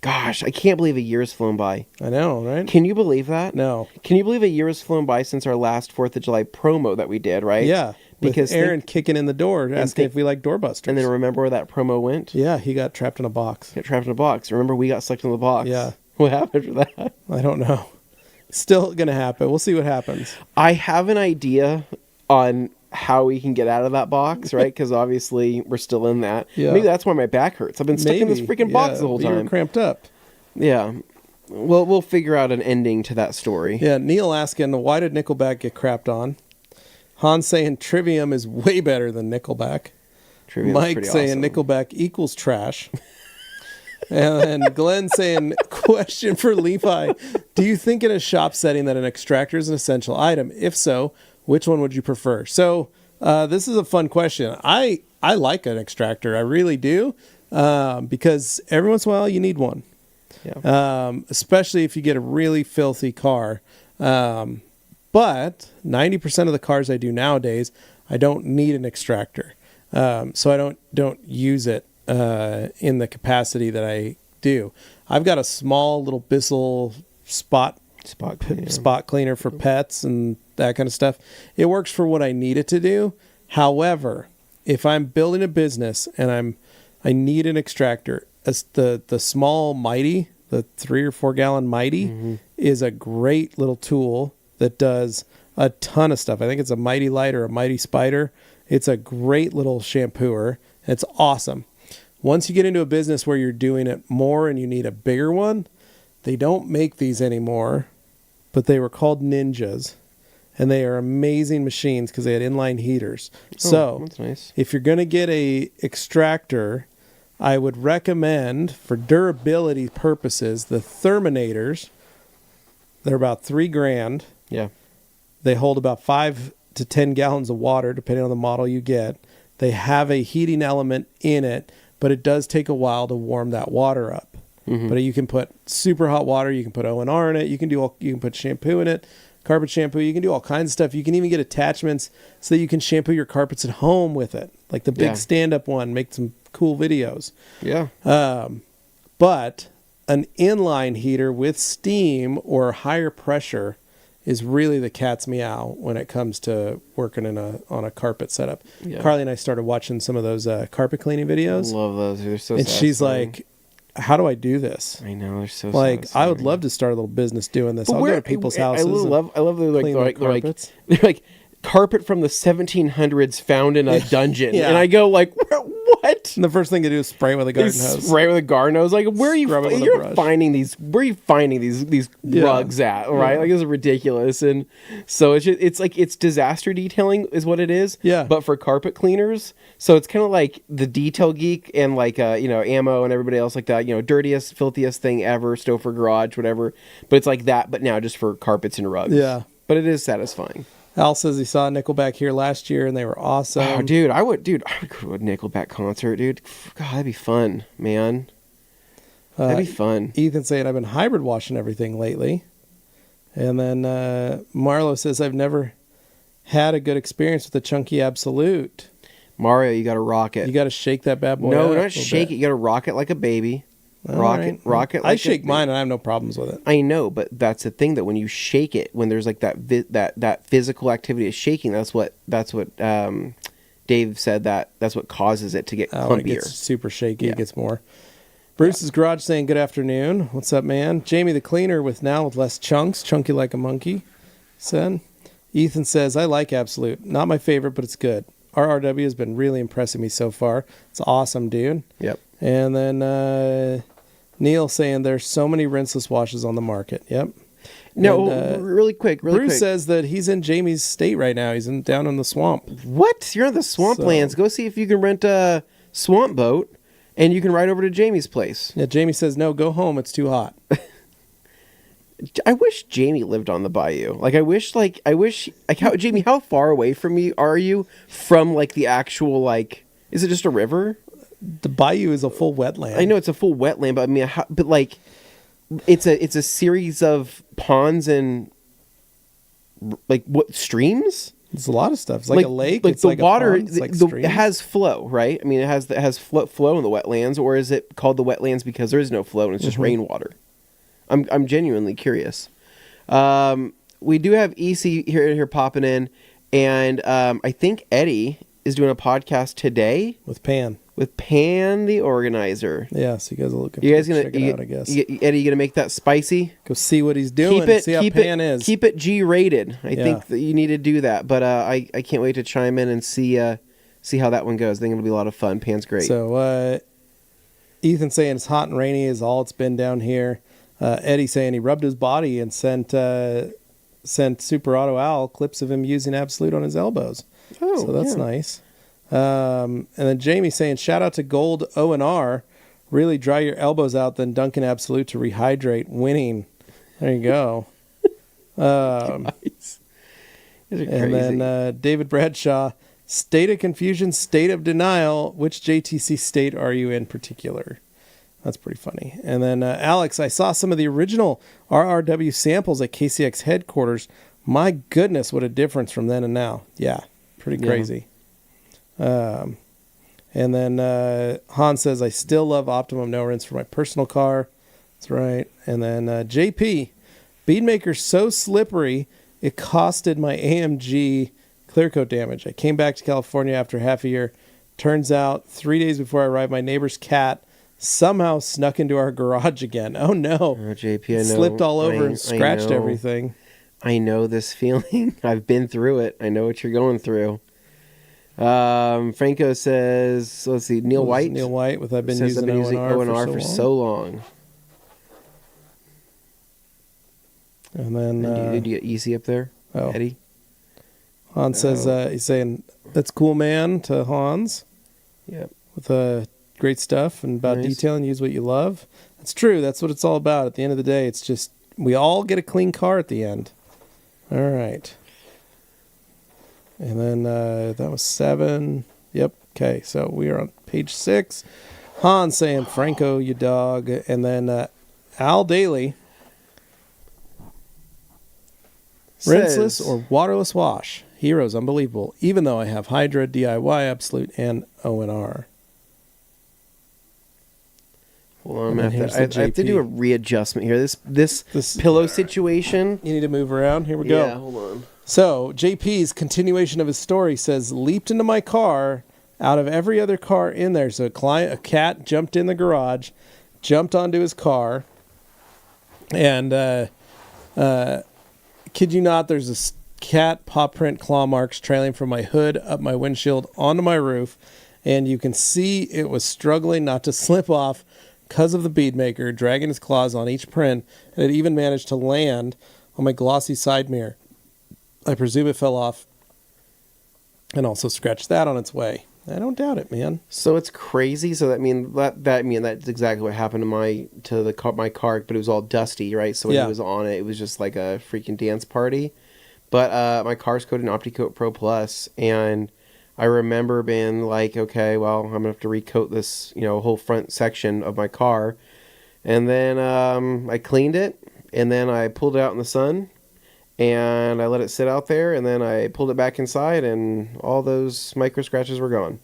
Gosh, I can't believe a year has flown by. I know, right? Can you believe that? No. Can you believe a year has flown by since our last 4th of July promo that we did, right? Yeah. Because Aaron kicking in the door, asking if we like doorbusters. And then remember where that promo went? Yeah, he got trapped in a box. Remember, we got sucked in the box. Yeah. What happened after that? I don't know. Still going to happen. We'll see what happens. I have an idea on how we can get out of that box, right? Because obviously we're still in that. Yeah. Maybe that's why my back hurts. I've been stuck in this freaking box the whole time. You were cramped up. Yeah. Well, we'll figure out an ending to that story. Yeah, Neil asking, why did Nickelback get crapped on? Hans saying Trivium is way better than Nickelback. Mike saying awesome. Nickelback equals trash. And then Glenn saying, question for Levi. Do you think in a shop setting that an extractor is an essential item? If so, which one would you prefer? So this is a fun question. I like an extractor. I really do. Because every once in a while you need one. Yeah. Especially if you get a really filthy car. But 90% of the cars I do nowadays, I don't need an extractor. So I don't use it in the capacity that I do. I've got a small little Bissell spot cleaner for pets and that kind of stuff. It works for what I need it to do. However, if I'm building a business and I need an extractor, the small Mighty, the 3 or 4 gallon Mighty is a great little tool that does a ton of stuff. I think it's a Mighty Light or a Mighty Spider. It's a great little shampooer. It's awesome. Once you get into a business where you're doing it more and you need a bigger one, they don't make these anymore, but they were called Ninjas, and they are amazing machines because they had inline heaters. So that's nice. If you're going to get a extractor, I would recommend, for durability purposes, the Therminators. They're about $3,000. Yeah. They hold about 5 to 10 gallons of water, depending on the model you get. They have a heating element in it, but it does take a while to warm that water up. But you can put super hot water. You can put O&R in it. You can put shampoo in it, carpet shampoo. You can do all kinds of stuff. You can even get attachments so that you can shampoo your carpets at home with it, like the big stand-up one. Make some cool videos. Yeah. But an inline heater with steam or higher pressure is really the cat's meow when it comes to working on a carpet setup. Yeah. Carly and I started watching some of those carpet cleaning videos. I love those. They're so and satisfying. She's like, how do I do this? I know, they're so like satisfying. I would love to start a little business doing this. I'll go to people's houses. I love they're like carpet from the 1700s found in a dungeon. And I go like, what? And the first thing to do is spray it with a garden hose. Spray it with a garden hose. Like, where are you? You're finding these. Where are you finding these rugs at? Right? Like, it's ridiculous. And so it's like it's disaster detailing is what it is. Yeah. But for carpet cleaners, so it's kind of like the detail geek and like Ammo and everybody else like that. Dirtiest, filthiest thing ever. Stouffer Garage, whatever. But it's like that, but now just for carpets and rugs. Yeah. But it is satisfying. Al says he saw Nickelback here last year and they were awesome. Oh, dude, I would go to a Nickelback concert, dude. God, that'd be fun, man. That'd be fun. Ethan saying I've been hybrid washing everything lately. And then Marlo says I've never had a good experience with the Chunky Absolute. Mario, you got to rock it. You got to shake that bad boy. No, not shake it. You got to rock it like a baby. Rock it like I shake mine and I have no problems with it. I know, but that's the thing that when you shake it, when there's like that physical activity of shaking, that's what Dave said that's what causes it to get clumpier. When it gets super shaky, it gets more. Bruce's Garage saying good afternoon. What's up, man? Jamie the Cleaner with less chunks, chunky like a monkey. Said Ethan says I like Absolute, not my favorite, but it's good. RRW has been really impressing me so far. It's awesome, dude. Yep. And then Neil saying there's so many rinseless washes on the market. Yep. No, really quick. Bruce says that he's in Jamie's state right now. He's down in the swamp. What? You're in the swamplands. Go see if you can rent a swamp boat and you can ride over to Jamie's place. Yeah, Jamie says, no, go home. It's too hot. I wish Jamie lived on the bayou. Jamie, how far away from me are you from like the actual, is it just a river? The bayou is a full wetland. I know it's a full wetland, but I mean, it's a series of ponds and what streams? It's a lot of stuff. It's like a lake. Like it's the like water, a pond. It's like it has flow, right? I mean, it has flow in the wetlands, or is it called the wetlands because there is no flow and it's just rainwater? I'm genuinely curious. We do have EC here popping in, and I think Eddie is doing a podcast today with Pan the organizer. Yeah, so you guys will check it out, I guess. Eddie, you gonna make that spicy? Go see what he's doing. See how Pan is. Keep it G-rated. I think that you need to do that. But I can't wait to chime in and see how that one goes. I think it'll be a lot of fun. Pan's great. So Ethan saying it's hot and rainy is all it's been down here. Eddie saying he rubbed his body and sent Super Auto Al clips of him using Absolute on his elbows. Oh, so that's nice. And then Jamie saying, shout out to Gold O&R. Really dry your elbows out, then Dunkin' Absolute to rehydrate. Winning. There you go. Nice. These are crazy. And then David Bradshaw, state of confusion, state of denial. Which JTC state are you in particular? That's pretty funny. And then Alex, I saw some of the original RRW samples at KCX headquarters. My goodness, what a difference from then and now. Yeah, pretty crazy. And then Hans says, I still love Optimum No Rinse for my personal car. That's right. And then JP, Beadmaker's so slippery, it costed my AMG clear coat damage. I came back to California after half a year. Turns out 3 days before I arrived, my neighbor's cat somehow snuck into our garage again. Oh, no. Oh, JP, I know. Slipped all over and scratched everything. I know this feeling. I've been through it. I know what you're going through. Franco says, let's see, Neil White. Neil White, with I've been using O&R for so long. And then... did you get easy up there, Eddie? Hans says, he's saying, that's cool, man, to Hans. Yep. With great stuff and about detailing, use what you love. That's true. That's what it's all about. At the end of the day, it's just, we all get a clean car at the end. All right. And then that was 7. Yep. Okay. So we are on page 6. Hans saying, Franco, you dog. And then Al Daly. Rinseless or waterless wash. Heroes, unbelievable. Even though I have Hydra, DIY, Absolute, and O&R. Well, I have to do a readjustment here. This pillow situation. You need to move around. Here we go. Yeah, hold on. So, JP's continuation of his story says, leaped into my car out of every other car in there. So a cat jumped in the garage, jumped onto his car, and kid you not, there's a cat paw print claw marks trailing from my hood up my windshield onto my roof, and you can see it was struggling not to slip off because of the bead maker, dragging his claws on each print, and it even managed to land on my glossy side mirror. I presume it fell off and also scratched that on its way. I don't doubt it, man. So it's crazy. So that's exactly what happened to my car, but it was all dusty, right? So when it was on it was just like a freaking dance party. But my car's coated in OptiCoat Pro Plus, and I remember being like, okay, well, I'm gonna have to recoat this, whole front section of my car. And then I cleaned it, and then I pulled it out in the sun, and I let it sit out there, and then I pulled it back inside, and all those micro scratches were gone.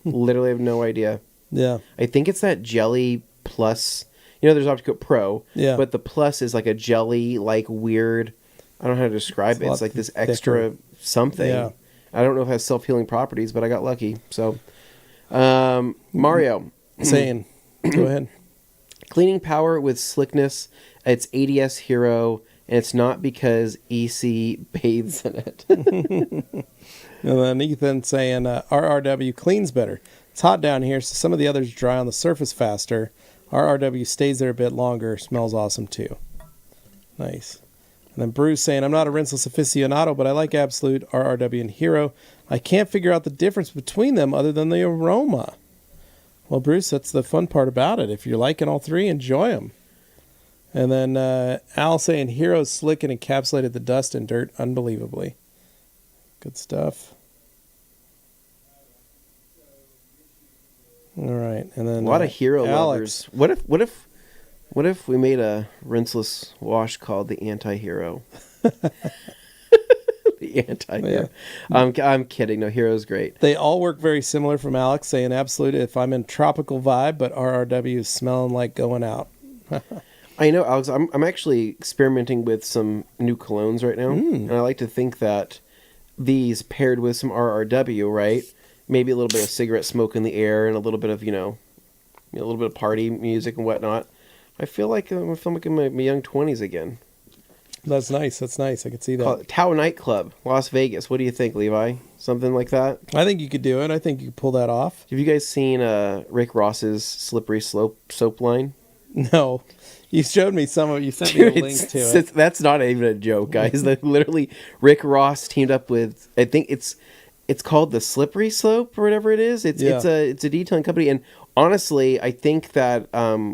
Literally have no idea. Yeah. I think it's that Jelly Plus. There's OptiCoat Pro, but the Plus is like a jelly, like weird, I don't know how to describe it. It's like this extra something. Yeah. I don't know if it has self-healing properties, but I got lucky. So, Mario. Saying, go ahead. Cleaning power with slickness. It's ADS Hero, and it's not because EC bathes in it. And then Ethan saying, RRW cleans better. It's hot down here, so some of the others dry on the surface faster. RRW stays there a bit longer. Smells awesome, too. Nice. And then Bruce saying, I'm not a rinseless aficionado, but I like Absolute, RRW, and Hero. I can't figure out the difference between them other than the aroma. Well, Bruce, that's the fun part about it. If you're liking all three, enjoy them. And then Al saying, Hero's slick and encapsulated the dust and dirt unbelievably. Good stuff. All right. And then a lot of Hero Alex. lovers. What if we made a rinseless wash called the Anti-Hero? The Anti-Hero. Yeah. I'm kidding. No, Hero's great. They all work very similar from Alex, saying Absolute if I'm in tropical vibe, but RRW is smelling like going out. I know, Alex. I'm actually experimenting with some new colognes right now, and I like to think that these paired with some RRW, right? Maybe a little bit of cigarette smoke in the air and a little bit of, a little bit of party music and whatnot. I feel like I'm in my young 20s again. That's nice. That's nice. I can see that. Call it Tao Nightclub, Las Vegas. What do you think, Levi? Something like that? I think you could do it. I think you could pull that off. Have you guys seen Rick Ross's Slippery Slope soap line? No. You showed me some of it. You sent me a link to it. That's not even a joke, guys. Literally, Rick Ross teamed up with, I think it's It's called the Slippery Slope or whatever it is. It's a detailing company, and honestly, I think that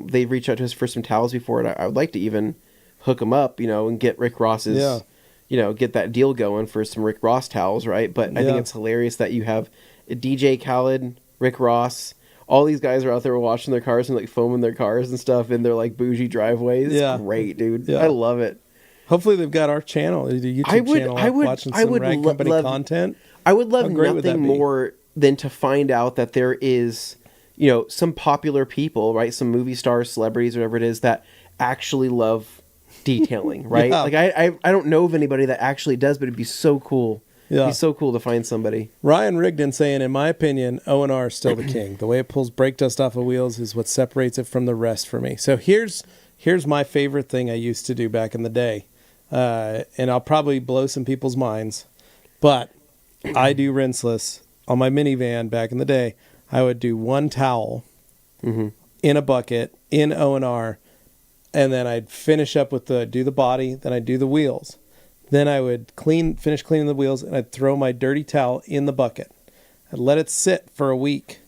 they've reached out to us for some towels before, and I would like to even hook them up, and get Rick Ross's, get that deal going for some Rick Ross towels, right? But I think it's hilarious that you have DJ Khaled, Rick Ross, all these guys are out there washing their cars and like foaming their cars and stuff in their like bougie driveways. It's great, dude. I love it. Hopefully they've got our channel, the YouTube channel, watching some Rag Company content. I would love nothing more than to find out that there is, some popular people, right? Some movie stars, celebrities, whatever it is, that actually love detailing, right? Like I don't know of anybody that actually does, but it'd be so cool. Yeah. It'd be so cool to find somebody. Ryan Rigdon saying, in my opinion, O&R is still the king. The way it pulls brake dust off of wheels is what separates it from the rest for me. So here's my favorite thing I used to do back in the day. And I'll probably blow some people's minds, but I do rinseless on my minivan back in the day. I would do one towel in a bucket in O&R, and then I'd finish up with do the body, then I'd do the wheels. Then I would finish cleaning the wheels, and I'd throw my dirty towel in the bucket. I'd let it sit for a week.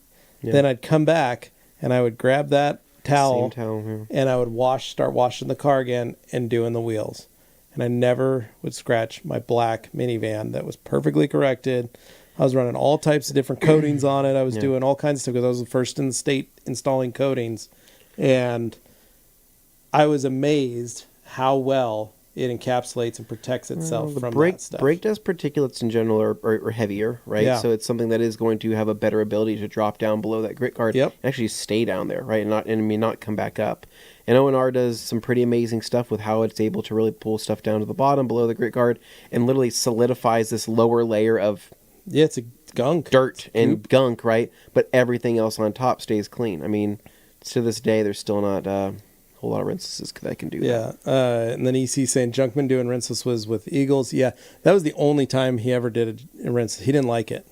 Yeah. Then I'd come back, and I would grab that towel, and I would start washing the car again and doing the wheels. And I never would scratch my black minivan that was perfectly corrected. I was running all types of different coatings on it. I was doing all kinds of stuff because I was the first in the state installing coatings. And I was amazed how well it encapsulates and protects itself from that stuff. Brake dust particulates in general are heavier, right? Yeah. So it's something that is going to have a better ability to drop down below that grit guard and actually stay down there, right? And not come back up. And O&R does some pretty amazing stuff with how it's able to really pull stuff down to the bottom below the grit guard and literally solidifies this lower layer of it's a gunk. Dirt and gunk, right? But everything else on top stays clean. I mean, to this day, there's still not a whole lot of rinseless that can do that. Yeah. And then EC saying Junkman doing rinseless was with Eagles. Yeah, that was the only time he ever did a rinseless. He didn't like it.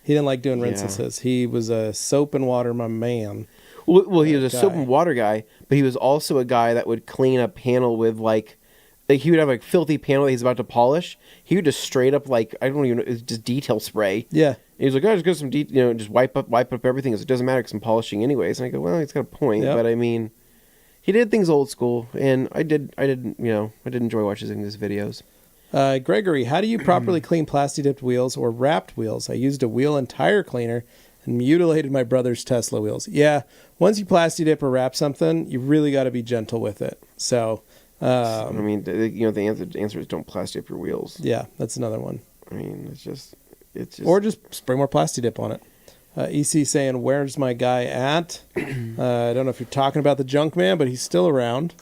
He didn't like doing rinseless. He was a soap and water my man. Well, he was a soap and water guy, but he was also a guy that would clean a panel with like he would have a filthy panel that he's about to polish. He would just straight up I don't even know, just detail spray. Yeah. And he's like, just get some just wipe up everything. It doesn't matter because I'm polishing anyways. And I go, well, he's got a point, but I mean, he did things old school, and I did enjoy watching his videos. Gregory, how do you properly clean plasti dipped wheels or wrapped wheels? I used a wheel and tire cleaner and mutilated my brother's Tesla wheels. Yeah, once you plasti dip or wrap something, you really got to be gentle with it. So, I mean, the answer is don't plasti dip your wheels. Yeah, that's another one. I mean, it's just or just spray more plasti dip on it. EC saying, where's my guy at? I don't know if you're talking about the junk man, but he's still around.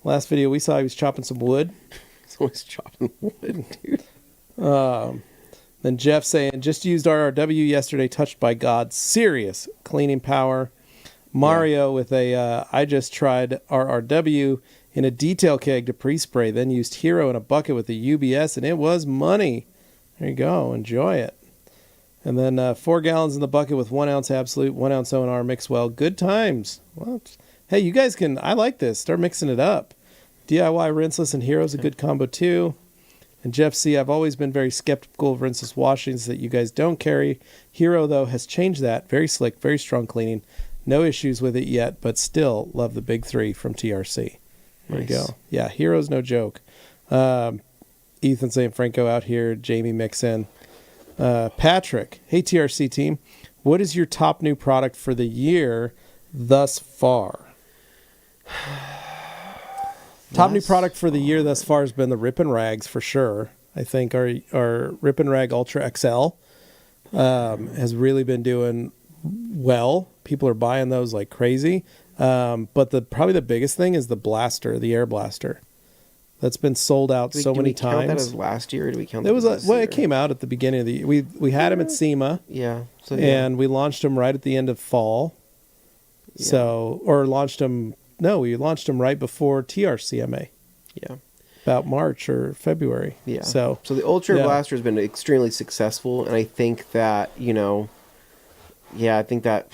Last video we saw, he was chopping some wood. He's always chopping wood, dude. Then Jeff saying, just used RRW yesterday, touched by God. Serious cleaning power. Mario with I just tried RRW in a detail keg to pre-spray, then used Hero in a bucket with the UBS, and it was money. There you go. Enjoy it. And then 4 gallons in the bucket with 1 ounce Absolute, 1 ounce O&R mix well. Good times. Well, hey, you guys I like this. Start mixing it up. DIY Rinseless and Hero is a good combo too. And Jeff C., I've always been very skeptical of rinseless washings that you guys don't carry. Hero, though, has changed that. Very slick, very strong cleaning. No issues with it yet, but still love the big 3 from TRC. There you go. Yeah, Hero's no joke. Ethan saying Franco out here. Jamie Mixon. Patrick, hey TRC team, what is your top new product for the year thus far? Top new product for the year thus far has been the Rip and Rags for sure. I think our Rip and Rag Ultra XL has really been doing well. People are buying those like crazy. But probably the biggest thing is the blaster, the air blaster. That's been sold out so many times. Do we count that as last year, or do we count that as this year? It came out at the beginning of the year. We had them at SEMA. Yeah. And we launched them right at the end of fall. Yeah. We launched them right before TRCMA. Yeah. About March or February. Yeah. So the Ultra Blaster has been extremely successful, and I think that, I think that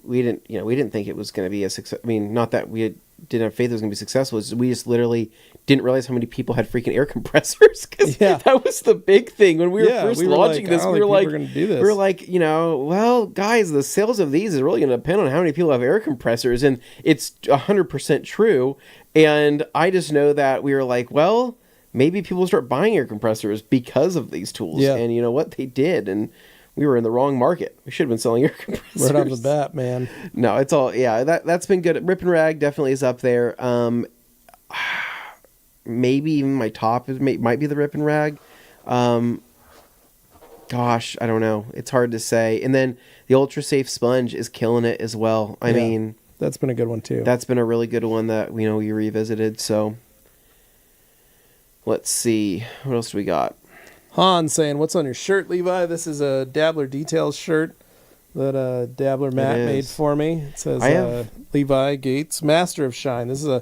we didn't think it was going to be a success. I mean, not that we didn't have faith it was going to be successful. We just literally didn't realize how many people had freaking air compressors. Because that was the big thing when we were first launching this. We were like, well, guys, the sales of these is really going to depend on how many people have air compressors, and it's 100% true. And I just know that we were like, well, maybe people will start buying air compressors because of these tools. Yeah. And you know what? They did, and we were in the wrong market. We should have been selling air compressors. Right off the bat, man. No, it's all, that's been good. Rip and Rag definitely is up there. Maybe even my top might be the Rip and Rag. Gosh, I don't know. It's hard to say. And then the Ultra Safe Sponge is killing it as well. I mean, that's been a good one too. That's been a really good one that we revisited. So let's see. What else do we got? Han saying, "What's on your shirt, Levi?" This is a Dabbler Details shirt that Dabbler Matt made for me. It says Levi Gates, Master of Shine. This is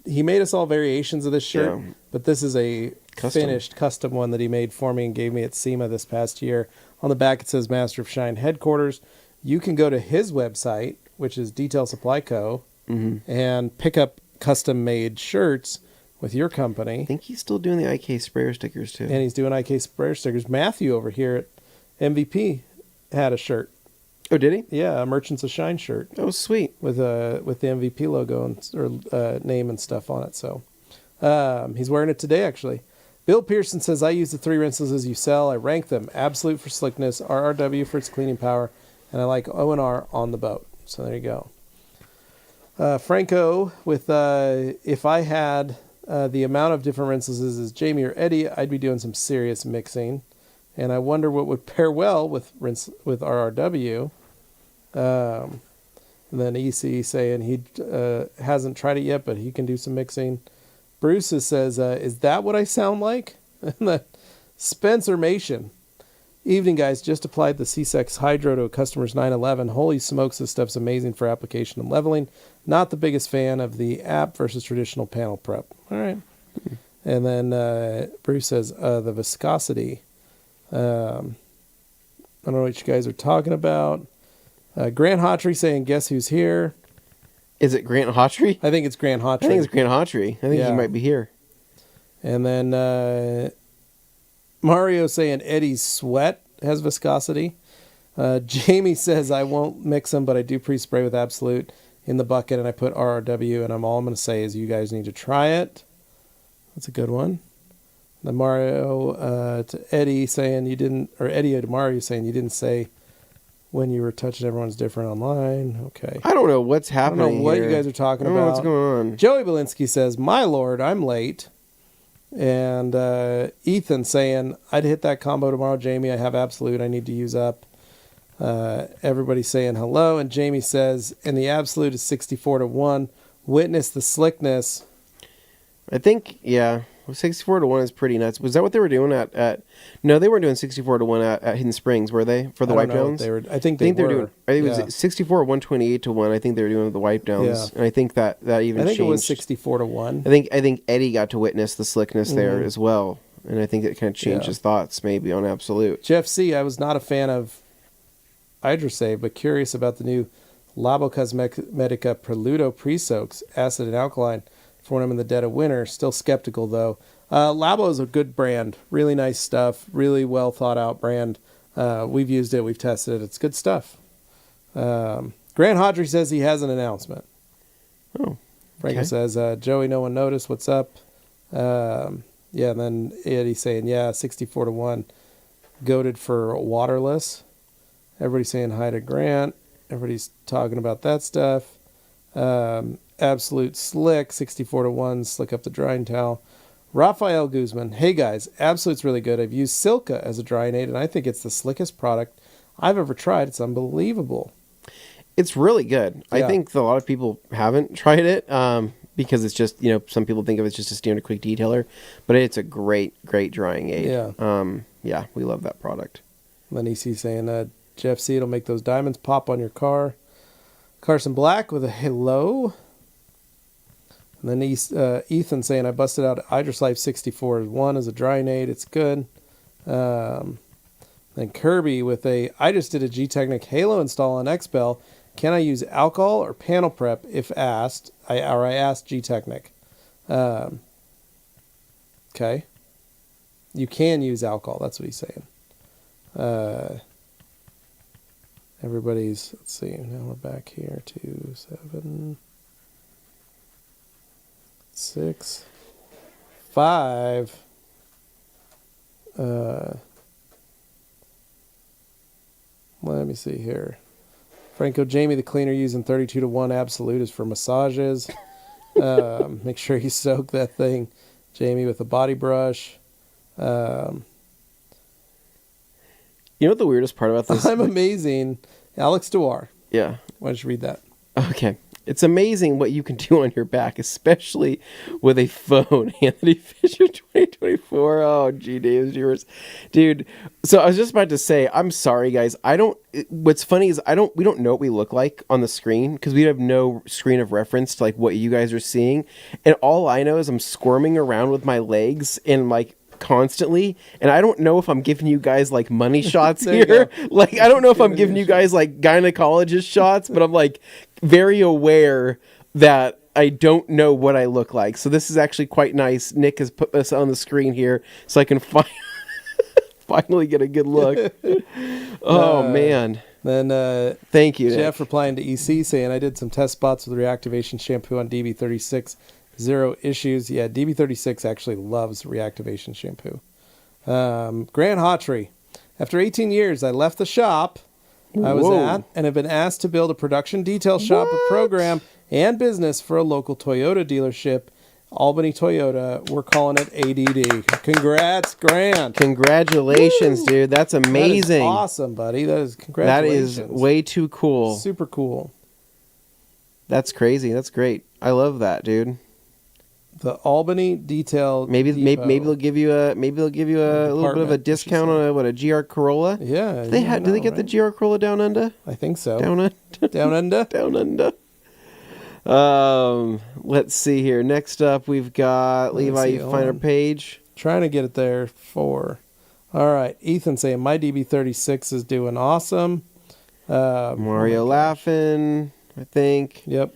he made us all variations of this shirt, but this is a finished custom one that he made for me and gave me at SEMA this past year. On the back it says Master of Shine Headquarters. You can go to his website, which is Detail Supply Co., and pick up custom made shirts with your company. I think he's still doing the IK sprayer stickers too. And he's doing IK sprayer stickers. Matthew over here at MVP had a shirt. Oh, did he? Yeah, a Merchants of Shine shirt. Oh, sweet. With the MVP logo or name and stuff on it. So he's wearing it today, actually. Bill Pearson says, I use the 3 Rinseless you sell. I rank them. Absolute for slickness, RRW for its cleaning power, and I like O&R on the boat. So there you go. Franco with, if I had the amount of different Rinselesses as Jamie or Eddie, I'd be doing some serious mixing. And I wonder what would pair well with RRW. And then EC saying he hasn't tried it yet, but he can do some mixing. Bruce says, is that what I sound like? Spencer Mation. Evening, guys. Just applied the C6 Hydro to a customer's 911. Holy smokes, this stuff's amazing for application and leveling. Not the biggest fan of the app versus traditional panel prep. All right. And then Bruce says, the viscosity. I don't know what you guys are talking about. Grant Hawtrey saying, guess who's here? Is it Grant Hawtrey? I think it's Grant Hawtrey. I think it's Grant Hawtrey. I think he might be here. And then Mario saying Eddie's sweat has viscosity. Jamie says, I won't mix them, but I do pre-spray with Absolute in the bucket, and I put RRW, and all I'm going to say is you guys need to try it. That's a good one. Then Mario to Eddie saying you didn't, or Eddie to Mario saying you didn't say when you were touching everyone's different online. Okay. I don't know what's happening. I don't know what you guys are talking about. What's going on? Joey Belinsky says, my lord, I'm late. And Ethan saying, I'd hit that combo tomorrow, Jamie. I have Absolute. I need to use up. Everybody saying hello. And Jamie says, and the Absolute is 64-1. Witness the slickness. I think, 64-1 is pretty nuts. Was that what they were doing at No, they weren't doing 64-1 at Hidden Springs, were they? For the wipe downs? I think they were doing. I think it was 64 or 128-1. I think they were doing the wipe downs. Yeah. And I think that even changed. I think it was 64-1. I think Eddie got to witness the slickness there as well. And I think it kind of changed his thoughts maybe on Absolute. Jeff C., I was not a fan of Hydrasave, but curious about the new Labo Cosmetica Preludo Pre-Soaks, acid and alkaline, for when I'm in the dead of winter. Still skeptical, though. Labo is a good brand. Really nice stuff. Really well thought out brand. We've used it. We've tested it. It's good stuff. Grant Hodry says he has an announcement. Oh. Franco says, Joey, no one noticed. What's up? And then Eddie saying, 64-1. Goated for waterless. Everybody's saying hi to Grant. Everybody's talking about that stuff. Absolute Slick, 64-1, slick up the drying towel. Rafael Guzman, hey guys, Absolute's really good. I've used Silka as a drying aid, and I think it's the slickest product I've ever tried. It's unbelievable. It's really good. Yeah. I think a lot of people haven't tried it because it's just, some people think of it as just a standard quick detailer, but it's a great, great drying aid. Yeah. We love that product. Then he's saying, Jeff C., it'll make those diamonds pop on your car. Carson Black with a hello. And then Ethan saying, I busted out Idris Life 64-1 as a drying aid. It's good. Then Kirby with I just did a G-Technic Halo install on XBell, Can I use alcohol or panel prep if asked? I asked G-Technic. Okay. You can use alcohol. That's what he's saying. Everybody's, let's see. Now we're back here to 7, 6, 5. Let me see here. Franco, Jamie the cleaner using 32-to-1 absolute is for massages. Make sure you soak that thing, Jamie, with a body brush. You know what the weirdest part about this? I'm amazing. Alex Dewar. Yeah. Why don't you read that? Okay. It's amazing what you can do on your back, especially with a phone. Anthony Fisher 2024. Oh, gee, Dave's yours. Dude, so I was just about to say, I'm sorry, guys. What's funny is we don't know what we look like on the screen because we have no screen of reference to like what you guys are seeing. And all I know is I'm squirming around with my legs and like constantly, and I don't know if I'm giving you guys like money shots here. Like, I don't know if I'm giving you guys like gynecologist shots, but I'm like very aware that I don't know what I look like. So this is actually quite nice. Nick has put this on the screen here so I can finally get a good look. Oh man. Then thank you, Jeff Nick. Replying to EC saying, I did some test spots with reactivation shampoo on DB36. 0 issues. Yeah, DB36 actually loves reactivation shampoo. Grant Hawtrey. After 18 years, I left the shop I was at and have been asked to build a production detail shop program and business for a local Toyota dealership, Albany Toyota. We're calling it ADD. Congrats, Grant. Congratulations, dude. That's amazing. That is awesome, buddy. That is congratulations. That is way too cool. Super cool. That's crazy. That's great. I love that, dude. The Albany Detail. Maybe they'll give you a little bit of a discount on a GR Corolla. Yeah. Do they get the GR Corolla down under? I think so. Down under. Down under. Down under. Let's see here. Next up, we've got Levi. You find our page. Trying to get it there. 4. All right. Ethan saying my DB36 is doing awesome. Mario laughing. I think. Yep.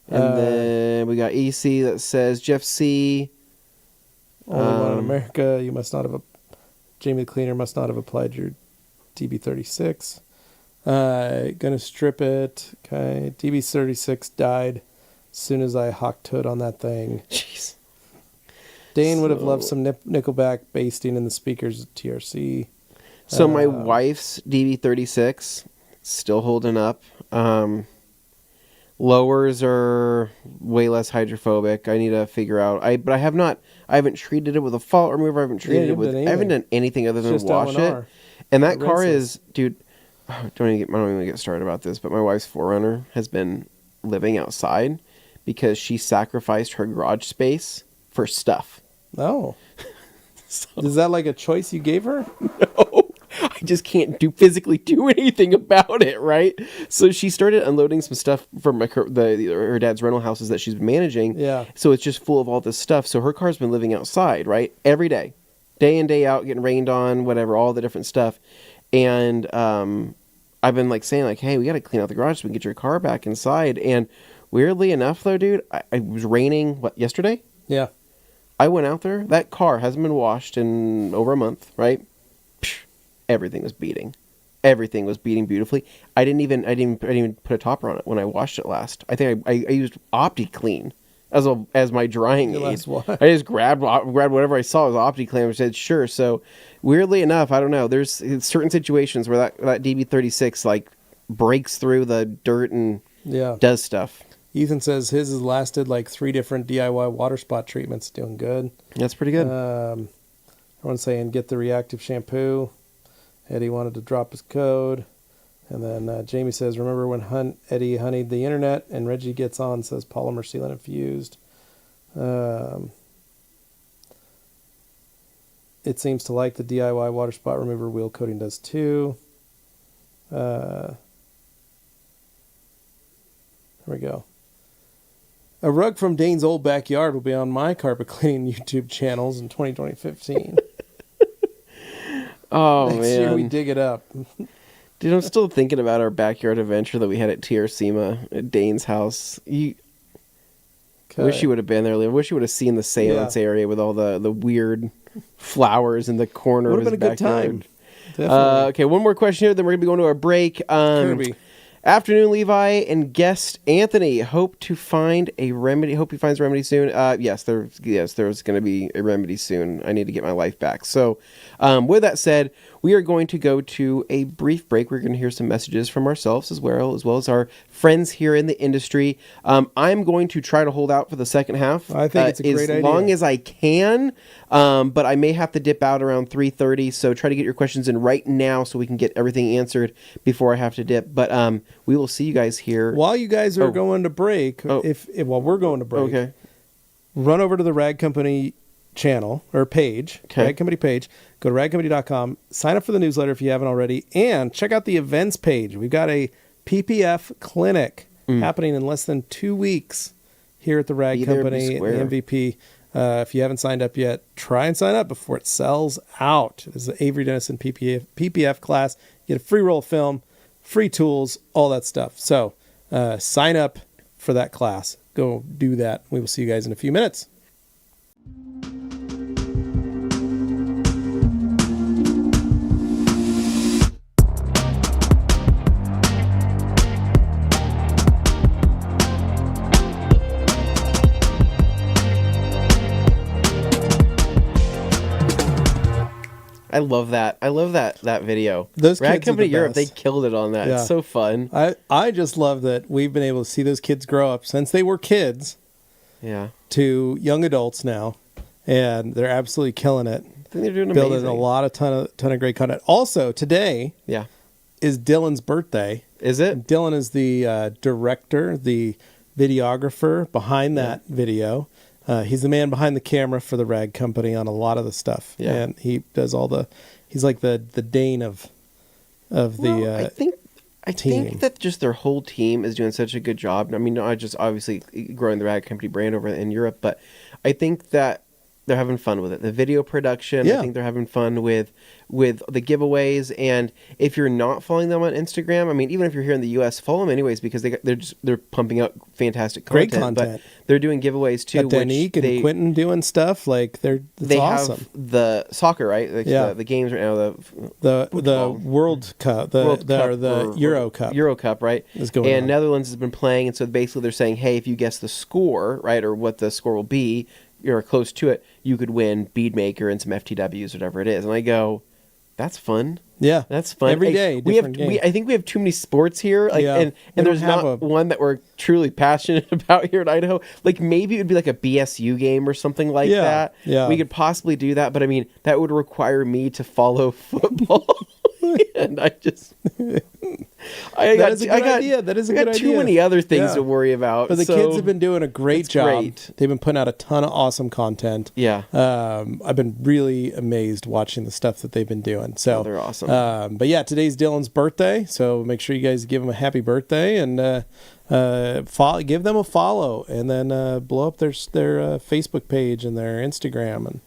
And then we got EC that says Jeff C. Only one in America. You must not have Jamie the Cleaner must not have applied your DB36. Gonna strip it. Okay. DB36 died as soon as I hawked hood on that thing. Jeez. Dane would have loved some Nickelback basting in the speakers at TRC. So my wife's DB36 still holding up. Lowers are way less hydrophobic. I need to figure out. I haven't treated it with a fault remover. I haven't done anything other than wash it. And that car is, dude. I don't even get started about this. But my wife's 4Runner has been living outside because she sacrificed her garage space for stuff. Oh, is that like a choice you gave her? No. I just can't physically do anything about it, right? So she started unloading some stuff from her dad's rental houses that she's been managing. Yeah. So it's just full of all this stuff. So her car's been living outside, right? Every day in, day out, getting rained on, whatever, all the different stuff. And I've been saying hey, we got to clean out the garage so we can get your car back inside. And weirdly enough, though, dude, it was raining, yesterday? Yeah. I went out there. That car hasn't been washed in over a month, right? Everything was beating. Everything was beating beautifully. I didn't even put a topper on it when I washed it last. I think I used OptiClean as my drying aid. I just grabbed whatever I saw as OptiClean and said sure. So weirdly enough, I don't know. There's certain situations where that DB36 breaks through the dirt and does stuff. Ethan says his has lasted 3 different DIY water spot treatments. Doing good. That's pretty good. Everyone's saying get the reactive shampoo. Eddie wanted to drop his code. And then Jamie says, remember when Eddie honeyed the internet? And Reggie gets on, says polymer sealant infused. It seems to like the DIY water spot remover. Wheel coating does too. There we go. A rug from Dane's old backyard will be on my carpet cleaning YouTube channels in 2015. Oh, Next year we dig it up. Dude, I'm still thinking about our backyard adventure that we had at Tiercima at Dane's house. I wish you would have been there. I wish you would have seen the seance area with all the weird flowers in the corner of his backyard. Would have been a good time. Okay, one more question here, then we're going to be going to our break. Kirby. Afternoon, Levi and guest Anthony. Hope to find a remedy. Hope he finds a remedy soon. Yes, there's going to be a remedy soon. I need to get my life back. So, with that said, we are going to go to a brief break. We're going to hear some messages from ourselves as well as our friends here in the industry. I'm going to try to hold out for the second half. I think it's a great idea. As long as I can, but I may have to dip out around 3:30. So try to get your questions in right now so we can get everything answered before I have to dip. But we will see you guys here. While you guys are going to break, while we're going to break, run over to the Rag Company channel or page, Rag Company page. Go to ragcompany.com, sign up for the newsletter if you haven't already, and check out the events page. We've got a PPF clinic happening in less than 2 weeks here at the Rag Company, the MVP. If you haven't signed up yet, try and sign up before it sells out. This is the Avery Dennison PPF class. You get a free roll of film, free tools, all that stuff. So sign up for that class. Go do that. We will see you guys in a few minutes. I love that. I love that video. Those Rag kids Company are the Europe, best. they killed it on that. Yeah. It's so fun. I just love that we've been able to see those kids grow up since they were kids to young adults now, and they're absolutely killing it. I think they're doing building amazing. a lot of ton of great content. Also, today is Dylan's birthday. Is it? And Dylan is the director, the videographer behind that video. He's the man behind the camera for the Rag Company on a lot of the stuff. Yeah. And he does he's like the Dane of the I think that just their whole team is doing such a good job. I mean, not just obviously growing the Rag Company brand over in Europe, but I think that they're having fun with it. The video production, I think they're having fun with the giveaways. And if you're not following them on Instagram, I mean, even if you're here in the US, follow them anyways, because they're pumping out fantastic content. Great content. But they're doing giveaways too. Got Danique and Quentin doing stuff like they awesome. Have the soccer, right? Like the games right now. The World Cup, the Euro Cup. Euro Cup, right? Is going on. Netherlands has been playing, and so basically they're saying, hey, if you guess the score, right, or what the score will be, you're close to it, you could win Bead Maker and some FTWs, whatever it is. And I go, that's fun. Yeah, that's fun. Every day, I think we have too many sports here, and there's not one that we're truly passionate about here in Idaho. Like maybe it would be like a BSU game or something like that. Yeah, we could possibly do that, but I mean that would require me to follow football, and I just. That is a good idea. I got too many other things to worry about. But the kids have been doing a great job. Great. They've been putting out a ton of awesome content. Yeah. I've been really amazed watching the stuff that they've been doing. So they're awesome. But yeah, today's Dylan's birthday, so make sure you guys give him a happy birthday and give them a follow, and then blow up their Facebook page and their Instagram and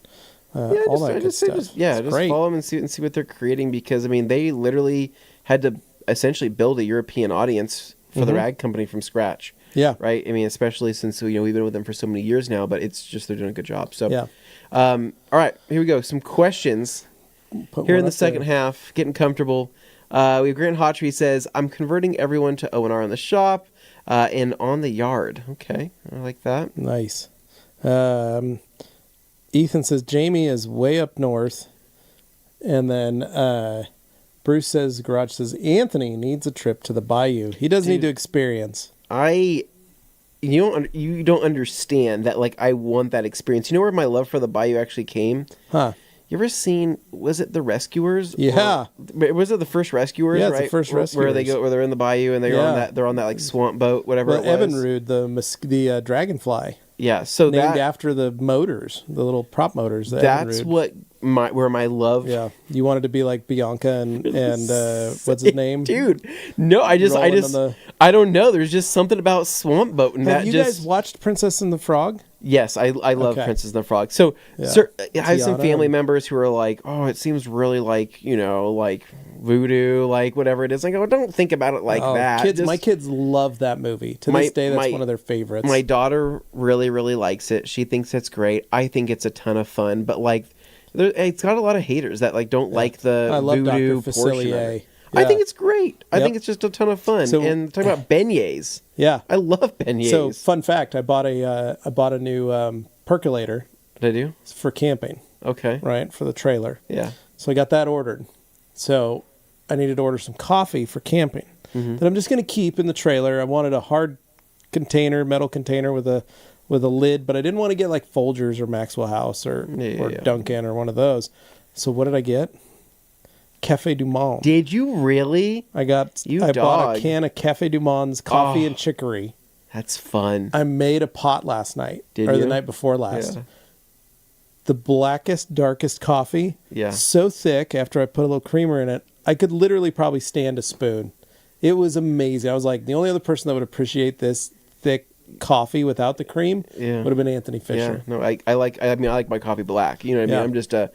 all that good stuff. Just follow them and see what they're creating, because I mean they literally had to essentially build a European audience for the Rag Company from scratch. Yeah. Right? I mean, especially since we've been with them for so many years now, but it's just they're doing a good job. So all right, here we go. Some questions here in the second half, getting comfortable. We have Grant Hottree says, I'm converting everyone to O&R in the shop and on the yard. Okay, I like that. Nice. Ethan says, Jamie is way up north. And then Bruce says, Garage says, Anthony needs a trip to the bayou. He does need to experience. You don't understand that, like, I want that experience. You know where my love for the bayou actually came? Huh. You ever seen, was it The Rescuers? Yeah. Was it the first Rescuers, right? Yeah, the first Rescuers. Where they're in the bayou and they're on that like swamp boat, whatever it was. Evinrude, the dragonfly. Yeah, so named after the motors, the little prop motors. That's what my love. Yeah, you wanted to be like Bianca and what's his name, dude? No, I don't know. There's just something about swamp boat. And have you guys watched Princess and the Frog? Yes, I love Princess and the Frog. So, I have some family members who are like, oh, it seems really like, like voodoo, like whatever it is. Like, oh, don't think about it like that. My kids love that movie. To this day, that's one of their favorites. My daughter really, really likes it. She thinks it's great. I think it's a ton of fun. But like, it's got a lot of haters that like don't like the voodoo portion of it. Yeah. I think it's great. I think it's just a ton of fun. And talking about beignets. Yeah. I love beignets. So, fun fact, I bought a new percolator. Did you? For camping. Okay. Right, for the trailer. Yeah. So I got that ordered. So I needed to order some coffee for camping that I'm just going to keep in the trailer. I wanted a hard container, metal container with a lid, but I didn't want to get like Folgers or Maxwell House or Dunkin' or one of those. So what did I get? Café du Monde. Did you really? I bought a can of Café du Monde's coffee and chicory. That's fun. I made a pot last night. The night before last. Yeah. The blackest, darkest coffee. Yeah. So thick after I put a little creamer in it, I could literally probably stand a spoon. It was amazing. I was like, the only other person that would appreciate this thick coffee without the cream would have been Anthony Fisher. Yeah. No, I like my coffee black. You know what I mean?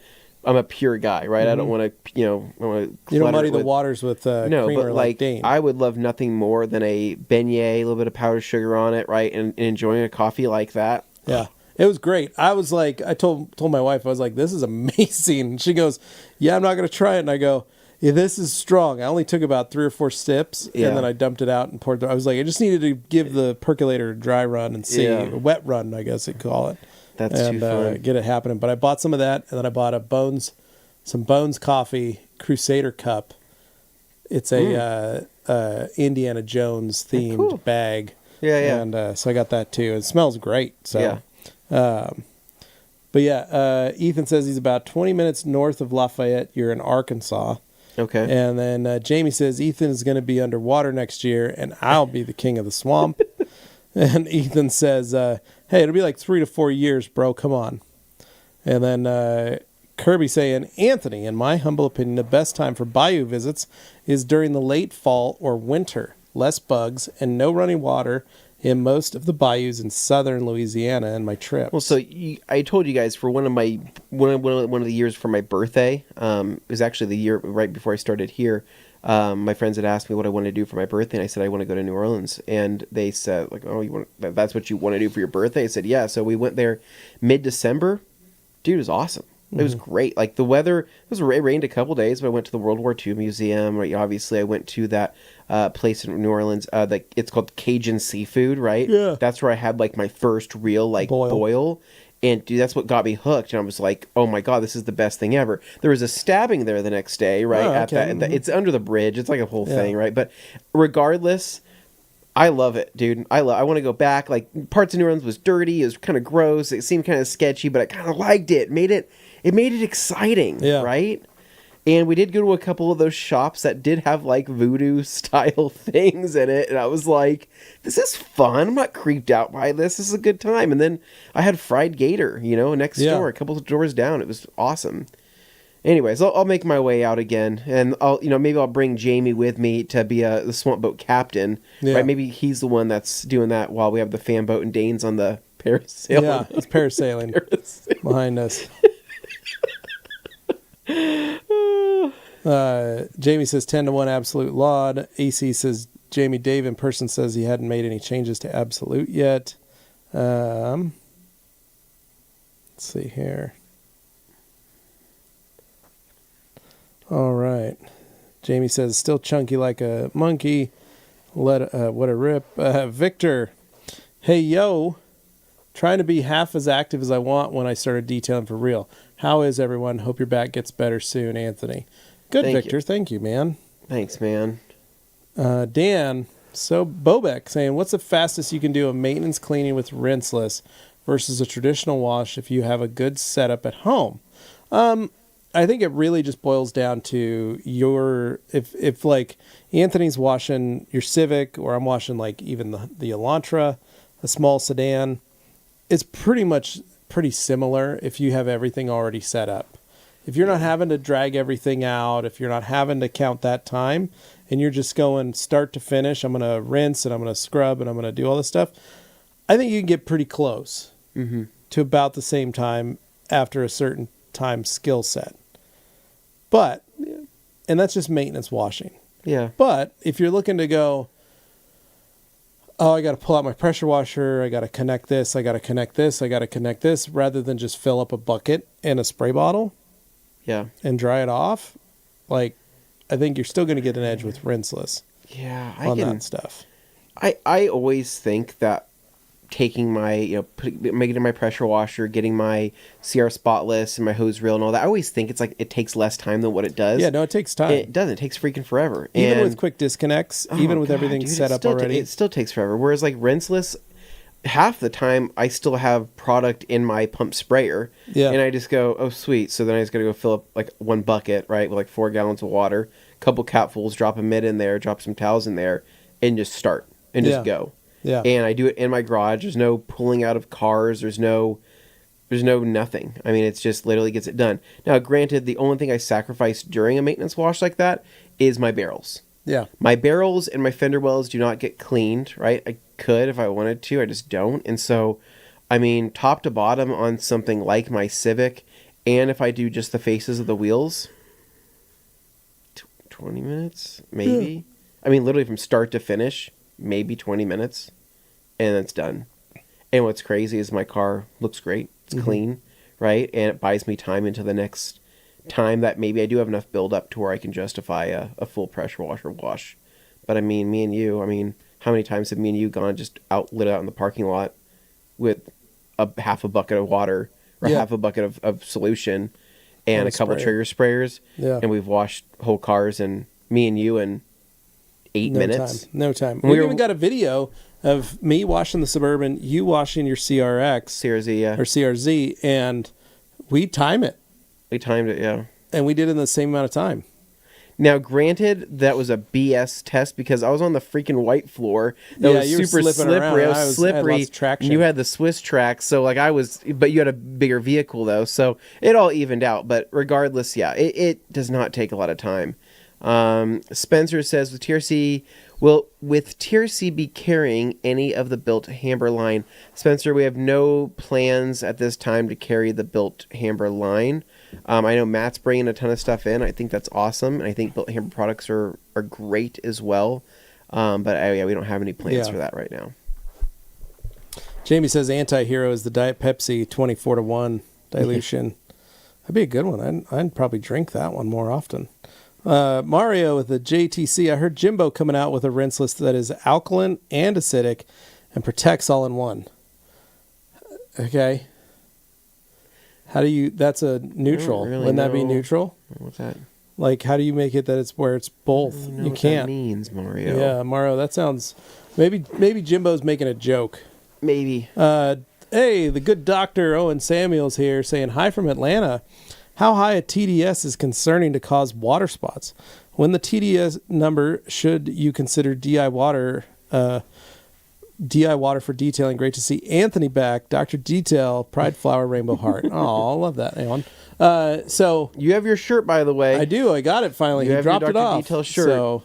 I'm a pure guy, right? I don't want to, you don't muddy the waters with creamer like Dane. I would love nothing more than a beignet, a little bit of powdered sugar on it, right? And enjoying a coffee like that. Yeah. It was great. I was like, I told my wife, I was like, this is amazing. And she goes, yeah, I'm not going to try it. And I go, yeah, this is strong. I only took about 3 or 4 sips and then I dumped it out and poured it. I was like, I just needed to give the percolator a dry run and see, a wet run, I guess you'd call it. That's too fun. Get it happening. But I bought some of that, and then I bought some Bones Coffee Crusader cup. It's a Indiana Jones themed bag. Yeah, yeah. And so I got that too. It smells great. So, but yeah, Ethan says he's about 20 minutes north of Lafayette. You're in Arkansas. Okay. And then Jamie says Ethan is going to be underwater next year, and I'll be the king of the swamp. And Ethan says, hey, it'll be like 3 to 4 years, bro. Come on. And then Kirby saying, Anthony, in my humble opinion, the best time for bayou visits is during the late fall or winter. Less bugs and no running water in most of the bayous in southern Louisiana in my trips. Well, so I told you guys for one of the years for my birthday, it was actually the year right before I started here. My friends had asked me what I wanted to do for my birthday, and I said I want to go to New Orleans, and they said like, "Oh, that's what you want to do for your birthday?" I said, "Yeah." So we went there mid-December. Dude, it was awesome. It was great. Like the weather, it rained a couple days, but I went to the World War II Museum. Right, obviously, I went to that place in New Orleans. It's called Cajun Seafood, right? Yeah. That's where I had like my first real boil. And dude, that's what got me hooked. And I was like, oh my God, this is the best thing ever. There was a stabbing there the next day, right? Oh, okay. It's under the bridge. It's like a whole thing, right? But regardless, I love it, dude. I want to go back. Like parts of New Orleans was dirty. It was kind of gross. It seemed kind of sketchy, but I kind of liked it. It made it exciting, right? And we did go to a couple of those shops that did have like voodoo style things in it. And I was like, this is fun. I'm not creeped out by this. This is a good time. And then I had fried gator, next door, a couple of doors down. It was awesome. Anyways, I'll make my way out again. And maybe I'll bring Jamie with me to be the swamp boat captain. Yeah. Right? Maybe he's the one that's doing that while we have the fan boat and Dane's on the parasailing. Yeah, it's parasailing behind us. Jamie says 10-1 absolute laud. AC says Jamie Dave in person says he hadn't made any changes to absolute yet. Let's see here. All right. Jamie says still chunky like a monkey. What a rip. Victor, hey yo, trying to be half as active as I want when I started detailing for real. How is everyone? Hope your back gets better soon, Anthony. Good, Victor. Thank you, man. Thanks, man. Dan, so Bobek saying, what's the fastest you can do a maintenance cleaning with Rinseless versus a traditional wash if you have a good setup at home? I think it really just boils down to if like Anthony's washing your Civic or I'm washing like even the Elantra, a small sedan, it's pretty similar if you have everything already set up. If you're not having to drag everything out, if you're not having to count that time, and you're just going start to finish, I'm going to rinse and I'm going to scrub and I'm going to do all this stuff, I think you can get pretty close to about the same time after a certain time skill set. But, and that's just maintenance washing. Yeah. But if you're looking to go, oh, I got to pull out my pressure washer, I got to connect this, I got to connect this, I got to connect this, rather than just fill up a bucket and a spray bottle. Yeah. And dry it off, like, I think you're still going to get an edge with Rinseless. Yeah, that stuff. I always think that taking my, making it my pressure washer, getting my CR spotless and my hose reel and all that, I always think it's like it takes less time than what it does. Yeah, no, it takes time. It doesn't. It takes freaking forever. Even with quick disconnects, even with everything set up already. It still takes forever. Whereas like Rinseless, half the time I still have product in my pump sprayer. Yeah. And I just go, oh, sweet. So then I just got to go fill up like one bucket, right, with like 4 gallons of water, a couple capfuls, drop a mitt in there, drop some towels in there, and just start and just go. Yeah. And I do it in my garage. There's no pulling out of cars. There's no nothing. I mean, it's just literally gets it done. Now, granted, the only thing I sacrifice during a maintenance wash like that is my barrels. Yeah. My barrels and my fender wells do not get cleaned, right? I could if I wanted to. I just don't. And so, I mean, top to bottom on something like my Civic, and if I do just the faces of the wheels, 20 minutes, maybe. Yeah. I mean, literally from start to finish, maybe 20 minutes, and it's done. And what's crazy is my car looks great. It's clean, right? And it buys me time into the next time that maybe I do have enough build up to where I can justify a full pressure washer wash. But I mean, me and you, how many times have me and you gone just lit out in the parking lot with a half a bucket of water or half a bucket of solution and a couple trigger sprayers? Yeah. And we've washed whole cars, and me and you in 8 minutes. No time. We even got a video of me washing the Suburban, you washing your CRZ, yeah. Or CRZ, and we time it. We timed it, yeah. And we did it in the same amount of time. Now, granted, that was a BS test because I was on the freaking white floor. That was super slippery. I was slippery. I had traction. You had the Swiss track, so like but you had a bigger vehicle though, so it all evened out. But regardless, yeah, it does not take a lot of time. Spencer says, will TRC be carrying any of the built Hamber line? Spencer, we have no plans at this time to carry the built Hamber line. I know Matt's bringing a ton of stuff in. I think that's awesome, and I think built Hamber products are great as well. But we don't have any plans for that right now. Jamie says Anti-Hero is the Diet Pepsi 24-to-1 dilution. That'd be a good one. I'd probably drink that one more often. Mario with the JTC. I heard Jimbo coming out with a rinseless that is alkaline and acidic and protects all in one. Okay. How do you, that's a neutral. Really Wouldn't that be neutral? What's that? Like, how do you make it that it's where it's both? You can't. That means, Mario. Yeah, Mario, that sounds, maybe Jimbo's making a joke. Maybe. Hey, the good Dr. Owen Samuels here saying, hi from Atlanta. How high a TDS is concerning to cause water spots? When the TDS number, should you consider DI water for detailing? Great to see Anthony back. Dr. Detail, Pride Flower, Rainbow Heart. Oh, I love that, Alan. So you have your shirt, by the way. I do. I got it finally. He dropped it off. Detail shirt.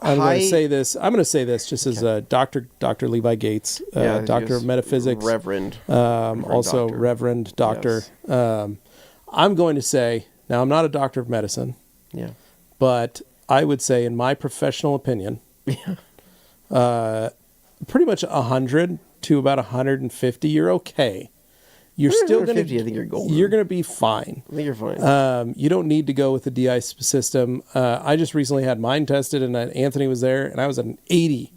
I'm going to say this. Just as Dr. Levi Gates, Doctor of Metaphysics, Reverend, also doctor. Reverend Doctor. Yes. I'm going to say, now I'm not a doctor of medicine, but I would say, in my professional opinion, pretty much 100 to about 150, you're okay. You're still going to. I think you're golden. You're going to be fine. I think you're fine. You don't need to go with the DI system. I just recently had mine tested, and Anthony was there, and I was at an 80.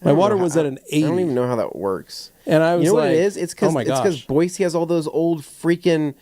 My water was at an 80. I don't even know how that works. And I was what it is? It's because Boise has all those old freaking.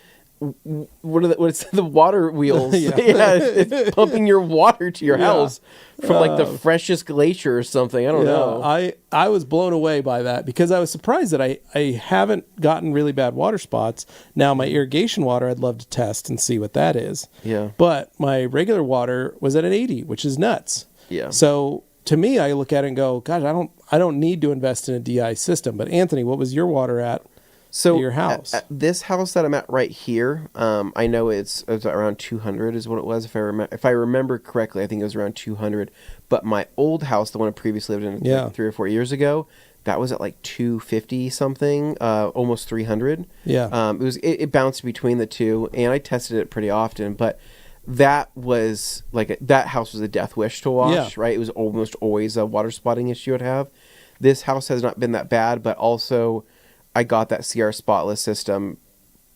What's the water wheels? It's pumping your water to your house from like the freshest glacier or something. I don't know. I was blown away by that because I was surprised that I haven't gotten really bad water spots. Now my irrigation water, I'd love to test and see what that is. Yeah. But my regular water was at an 80, which is nuts. Yeah. So to me, I look at it and go, gosh, I don't need to invest in a DI system. But Anthony, what was your water at? So your house. At this house that I'm at right here, I know it's around 200 is what it was. If I remember correctly, I think it was around 200. But my old house, the one I previously lived in like 3 or 4 years ago, that was at like 250 something, almost 300. Yeah. It bounced between the two, and I tested it pretty often. But that was that house was a death wish to wash, right? It was almost always a water spotting issue I'd have. This house has not been that bad, but also I got that CR spotless system,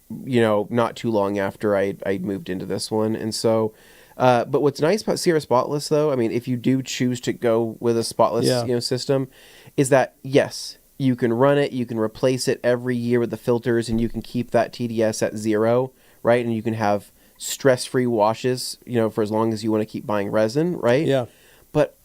not too long after I moved into this one. And so, but what's nice about CR spotless though, I mean, if you do choose to go with a spotless, system, is that yes, you can run it, you can replace it every year with the filters, and you can keep that TDS at 0, right? And you can have stress-free washes, for as long as you want to keep buying resin, right? Yeah. But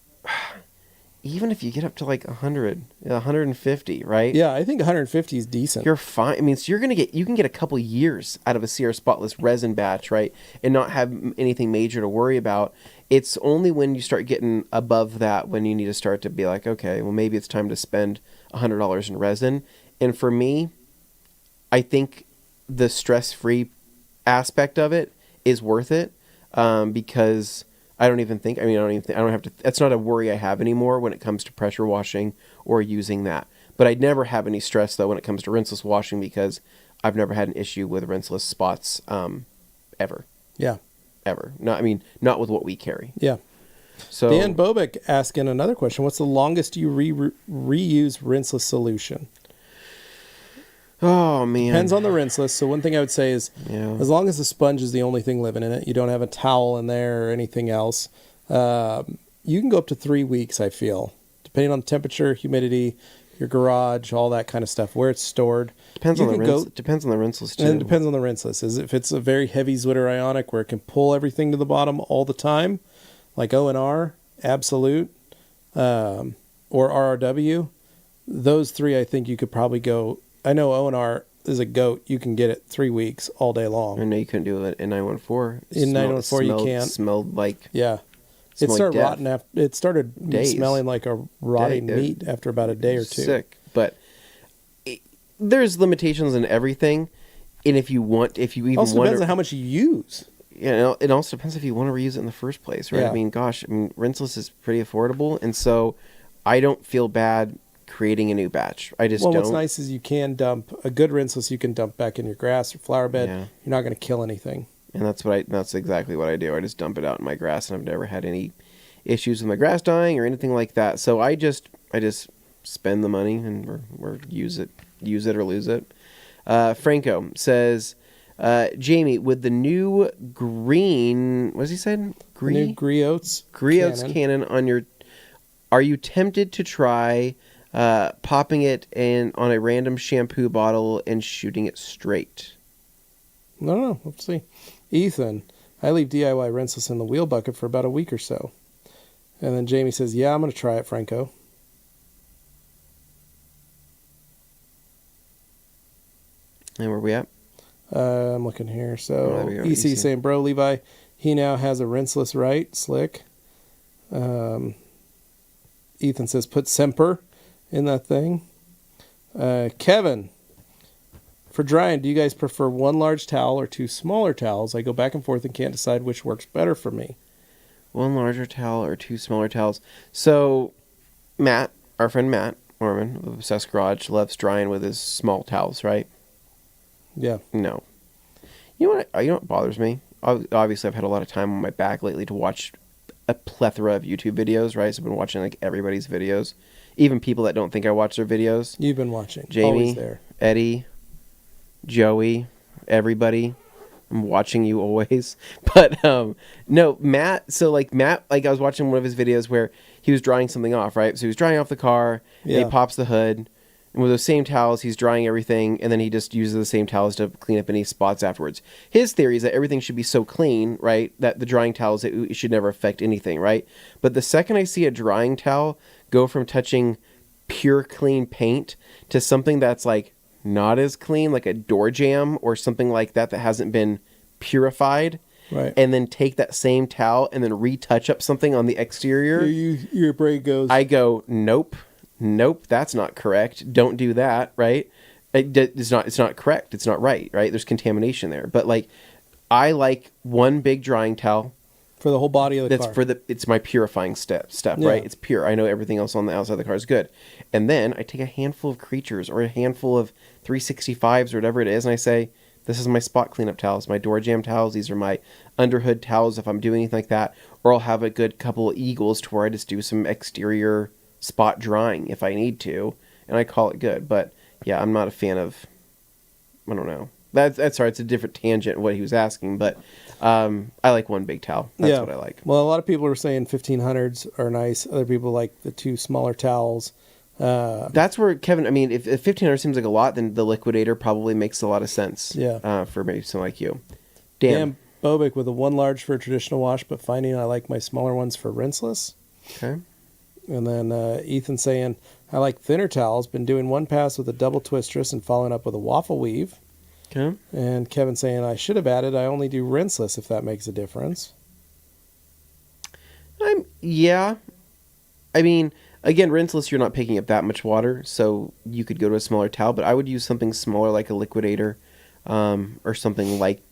even if you get up to like 100, 150, right? Yeah, I think 150 is decent. You're fine. I mean, so you can get a couple years out of a CR spotless resin batch, right? And not have anything major to worry about. It's only when you start getting above that when you need to start to be like, okay, well, maybe it's time to spend $100 in resin. And for me, I think the stress-free aspect of it is worth it, because I don't have to, that's not a worry I have anymore when it comes to pressure washing or using that. But I'd never have any stress though when it comes to rinseless washing, because I've never had an issue with rinseless spots, ever. Yeah. Ever. Not with what we carry. Yeah. So Dan Bobek asking another question. What's the longest you reuse rinseless solution? Oh, man. Depends on the rinseless. So one thing I would say is, as long as the sponge is the only thing living in it, you don't have a towel in there or anything else, you can go up to 3 weeks, I feel, depending on the temperature, humidity, your garage, all that kind of stuff, where it's stored. Depends on the rinseless, too. And it depends on the rinseless. If it's a very heavy Zwitter Ionic where it can pull everything to the bottom all the time, like O&R, Absolute, or RRW, those three I think you could probably go. I know O&R is a goat. You can get it 3 weeks all day long. I know you couldn't do it in 914. In 914 you can't. Smelled like... Yeah. It started rotting after. It started smelling like a rotting meat after about a day or two. Sick. But there's limitations in everything. And if you depends on how much you use. It also depends if you want to reuse it in the first place, right? Yeah. Rinseless is pretty affordable. And so I don't feel bad creating a new batch. I just don't. What's nice is you can dump a good rinseless. You can dump back in your grass or flower bed. Yeah. You're not going to kill anything. And that's exactly what I do. I just dump it out in my grass, and I've never had any issues with my grass dying or anything like that. So I just spend the money and or use it or lose it. Franco says, Jamie, with the new green, what has he said? New Griots cannon on your, are you tempted to try popping it on a random shampoo bottle and shooting it straight? No, let's see. Ethan, I leave DIY rinseless in the wheel bucket for about a week or so. And then Jamie says, yeah, I'm going to try it, Franco. And where we at? I'm looking here. So EC saying, bro, Levi, he now has a rinseless, right? Slick. Ethan says, put Semper in that thing. Kevin, for drying, do you guys prefer one large towel or two smaller towels? I go back and forth and can't decide which works better for me. One larger towel or two smaller towels. So Matt, our friend Matt Orman of Obsessed Garage, loves drying with his small towels, right? Yeah. No. You know what bothers me? Obviously, I've had a lot of time on my back lately to watch a plethora of YouTube videos, right? So I've been watching like everybody's videos. Even people that don't think I watch their videos. You've been watching. Jamie, always there. Eddie, Joey, everybody. I'm watching you always. But no, Matt, I was watching one of his videos where he was drying something off, right? So he was drying off the car, and he pops the hood, and with those same towels, he's drying everything, and then he just uses the same towels to clean up any spots afterwards. His theory is that everything should be so clean, right, that the drying towels, it should never affect anything, right? But the second I see a drying towel go from touching pure clean paint to something that's like not as clean, like a door jamb or something like that hasn't been purified, right, and then take that same towel and then retouch up something on the exterior, your brain goes, I go, nope, that's not correct, don't do that, right? It's not correct. It's not right. There's contamination there. But like, I like one big drying towel for the whole body of the car. It's my purifying step, right? It's pure. I know everything else on the outside of the car is good. And then I take a handful of creatures or a handful of 365s or whatever it is, and I say, this is my spot cleanup towels, my door jam towels. These are my underhood towels if I'm doing anything like that. Or I'll have a good couple of Eagles to where I just do some exterior spot drying if I need to, and I call it good. But yeah, I'm not a fan of, I don't know. That's sorry, it's a different tangent what he was asking, but I like one big towel. That's what I like. Well, a lot of people are saying 1500s are nice. Other people like the 2 smaller towels. That's where Kevin, I mean, if 1500 seems like a lot, then the Liquidator probably makes a lot of sense. Yeah. For maybe someone like you. Dan Bobic with a 1 large for a traditional wash, but finding I like my smaller ones for rinseless. Okay. And then Ethan saying, I like thinner towels. Been doing 1 pass with a double twistress and following up with a waffle weave. Okay. And Kevin saying, I should have added, I only do rinseless if that makes a difference. Yeah. I mean, again, rinseless, you're not picking up that much water, so you could go to a smaller towel, but I would use something smaller like a Liquidator or something like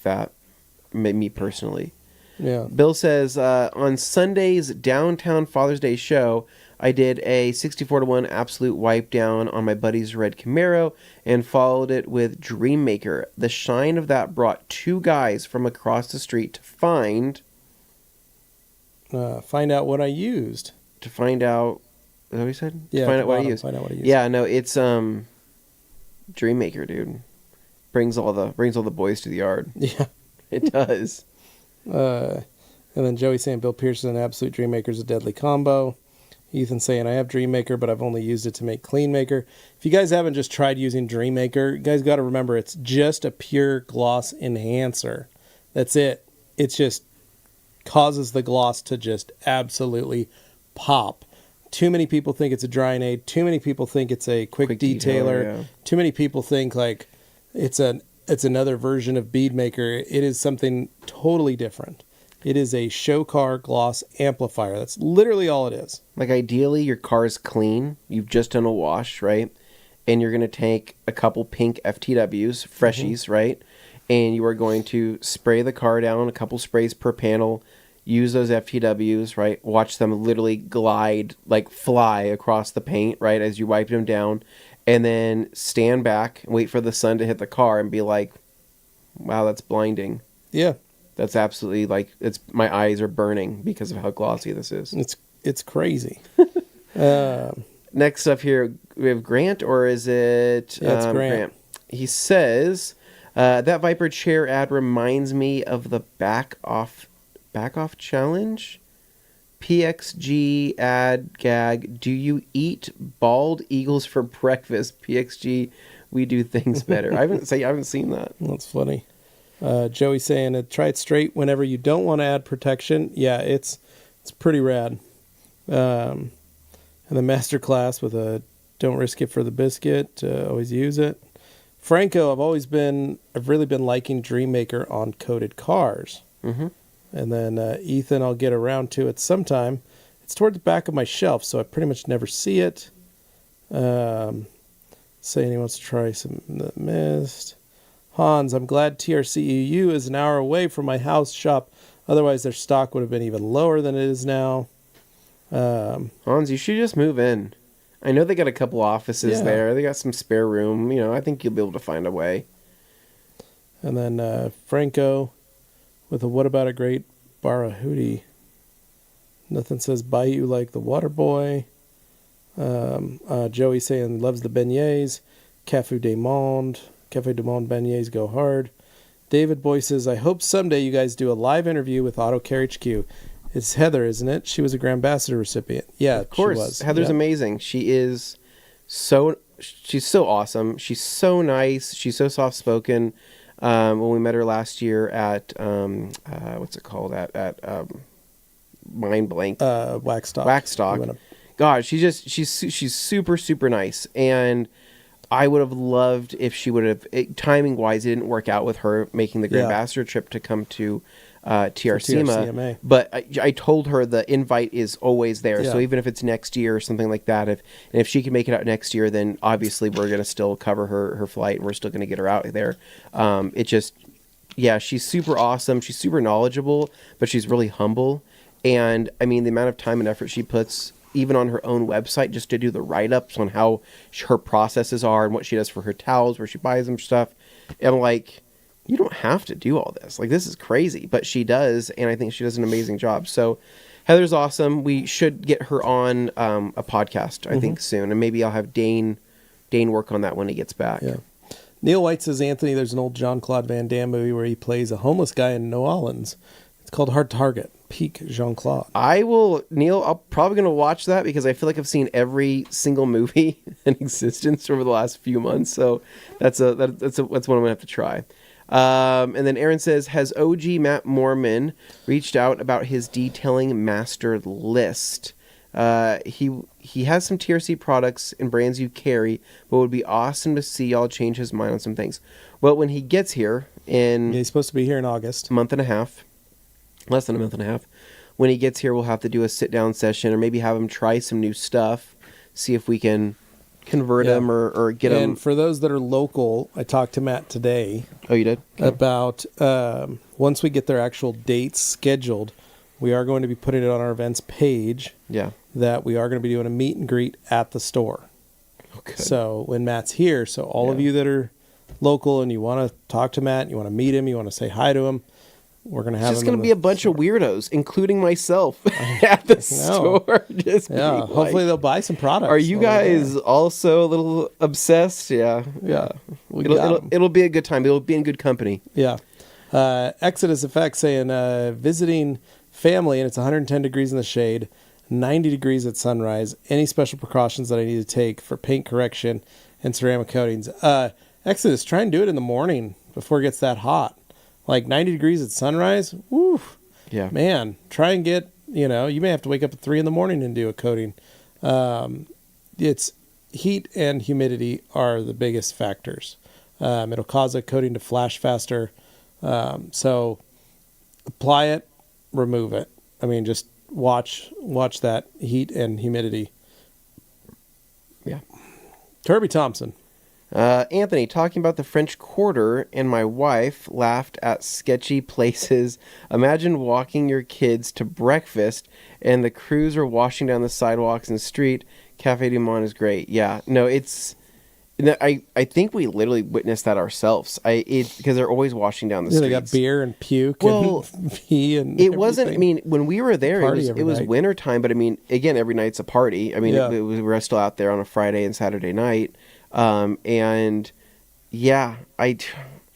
that, me personally. Yeah. Bill says, on Sunday's Downtown Father's Day show, I did a 64-1 absolute wipe down on my buddy's red Camaro and followed it with Dreammaker. The shine of that brought 2 guys from across the street to find out what I used. To find out, is that what he said? Yeah. To find out what I used. Find out what I used. Yeah, no, it's Dreammaker, dude. Brings all the boys to the yard. Yeah, it does. And then Joey saying Bill Pearson Absolute Dreammaker is a deadly combo. Ethan saying I have Dreammaker, but I've only used it to make Clean Maker. If you guys haven't just tried using Dreammaker, you guys got to remember it's just a pure gloss enhancer. That's it. It just causes the gloss to just absolutely pop. Too many people think it's a drying aid. Too many people think it's a quick detailer. Yeah. Too many people think like it's another version of Bead Maker. It is something totally different. It is a show car gloss amplifier. That's literally all it is. Like ideally your car is clean. You've just done a wash, right? And you're going to take a couple pink FTWs, freshies, right? And you are going to spray the car down, a couple sprays per panel. Use those FTWs, right? Watch them literally glide, like fly across the paint, right? As you wipe them down. And then stand back, wait for the sun to hit the car and be like, wow, that's blinding. Yeah. That's absolutely like, my eyes are burning because of how glossy this is. It's crazy. Next up here, we have Grant, or is it? Yeah, it's Grant. He says, that Viper chair ad reminds me of the back off challenge. PXG ad gag. Do you eat bald eagles for breakfast? PXG, we do things better. I haven't seen that. That's funny. Joey saying, try it straight whenever you don't want to add protection. Yeah, it's pretty rad. And the masterclass with a don't risk it for the biscuit. Always use it. Franco, I've really been liking Dreammaker on coated cars. Mm-hmm. And then Ethan, I'll get around to it sometime. It's toward the back of my shelf, so I pretty much never see it. Saying he wants to try some The Mist. Hans, I'm glad TRCEU is an hour away from my house shop. Otherwise, their stock would have been even lower than it is now. Hans, you should just move in. I know they got a couple offices there. They got some spare room. I think you'll be able to find a way. And then Franco with a what about a great Barahudi. Nothing says buy you like the water boy. Joey saying loves the beignets. Cafe du Monde beignets go hard. David Boy says, I hope someday you guys do a live interview with Auto Care HQ. It's Heather, isn't it? She was a Grand Ambassador recipient. Yeah, of course. She was. Heather's amazing. She's so awesome. She's so nice. She's so soft-spoken. When we met her last year at, what's it called? At Mind Blank. Waxstock. God, she's super, super nice. And I would have loved if she would have, timing-wise, it didn't work out with her making the Grand Ambassador trip to come to TRCMA. But I told her the invite is always there. Yeah. So even if it's next year or something like that, if she can make it out next year, then obviously we're going to still cover her flight and we're still going to get her out there. She's super awesome. She's super knowledgeable, but she's really humble. And I mean, the amount of time and effort she puts even on her own website just to do the write-ups on how her processes are and what she does for her towels, where she buys them stuff. And I'm like, you don't have to do all this. Like, this is crazy, but she does. And I think she does an amazing job. So Heather's awesome. We should get her on a podcast, I think, soon. And maybe I'll have Dane work on that when he gets back. Yeah. Neil White says, Anthony, there's an old Jean-Claude Van Damme movie where he plays a homeless guy in New Orleans. It's called Hard Target. Peak Jean-Claude. Neil, I'm probably going to watch that because I feel like I've seen every single movie in existence over the last few months. So that's one I'm going to have to try. And then Aaron says, has OG Matt Mormon reached out about his detailing master list? He has some TRC products and brands you carry, but it would be awesome to see y'all change his mind on some things. Well, when he gets here he's supposed to be here in August. Less than a month and a half. When he gets here, we'll have to do a sit-down session or maybe have him try some new stuff, see if we can convert him or get him. And for those that are local, I talked to Matt today. Oh, you did? Okay. About once we get their actual dates scheduled, we are going to be putting it on our events page. Yeah. That we are going to be doing a meet and greet at the store. Okay. So when Matt's here, so all of you that are local and you want to talk to Matt, you want to meet him, you want to say hi to him, we're going to have it's just going to be a bunch of weirdos, including myself, at the store. Just hopefully they'll buy some products. Are you guys also a little obsessed? Yeah. It'll be a good time. It'll be in good company. Yeah. Exodus Effect saying visiting family and it's 110 degrees in the shade, 90 degrees at sunrise. Any special precautions that I need to take for paint correction and ceramic coatings? Exodus, try and do it in the morning before it gets that hot. Like 90 degrees at sunrise, woo. Yeah. Man, try and get, you may have to wake up at 3 a.m. and do a coating. It's heat and humidity are the biggest factors. It'll cause a coating to flash faster. So apply it, remove it. I mean, just watch that heat and humidity. Yeah. Kirby Thompson. Anthony, talking about the French Quarter, and my wife laughed at sketchy places. Imagine walking your kids to breakfast, and the crews are washing down the sidewalks and street. Cafe Du Monde is great. Yeah, no, I think we literally witnessed that ourselves. Because they're always washing down the streets. They got beer and puke and pee and it wasn't. I mean, when we were there, it was winter time. But I mean, again, every night's a party. I mean, we were still out there on a Friday and Saturday night. And yeah, I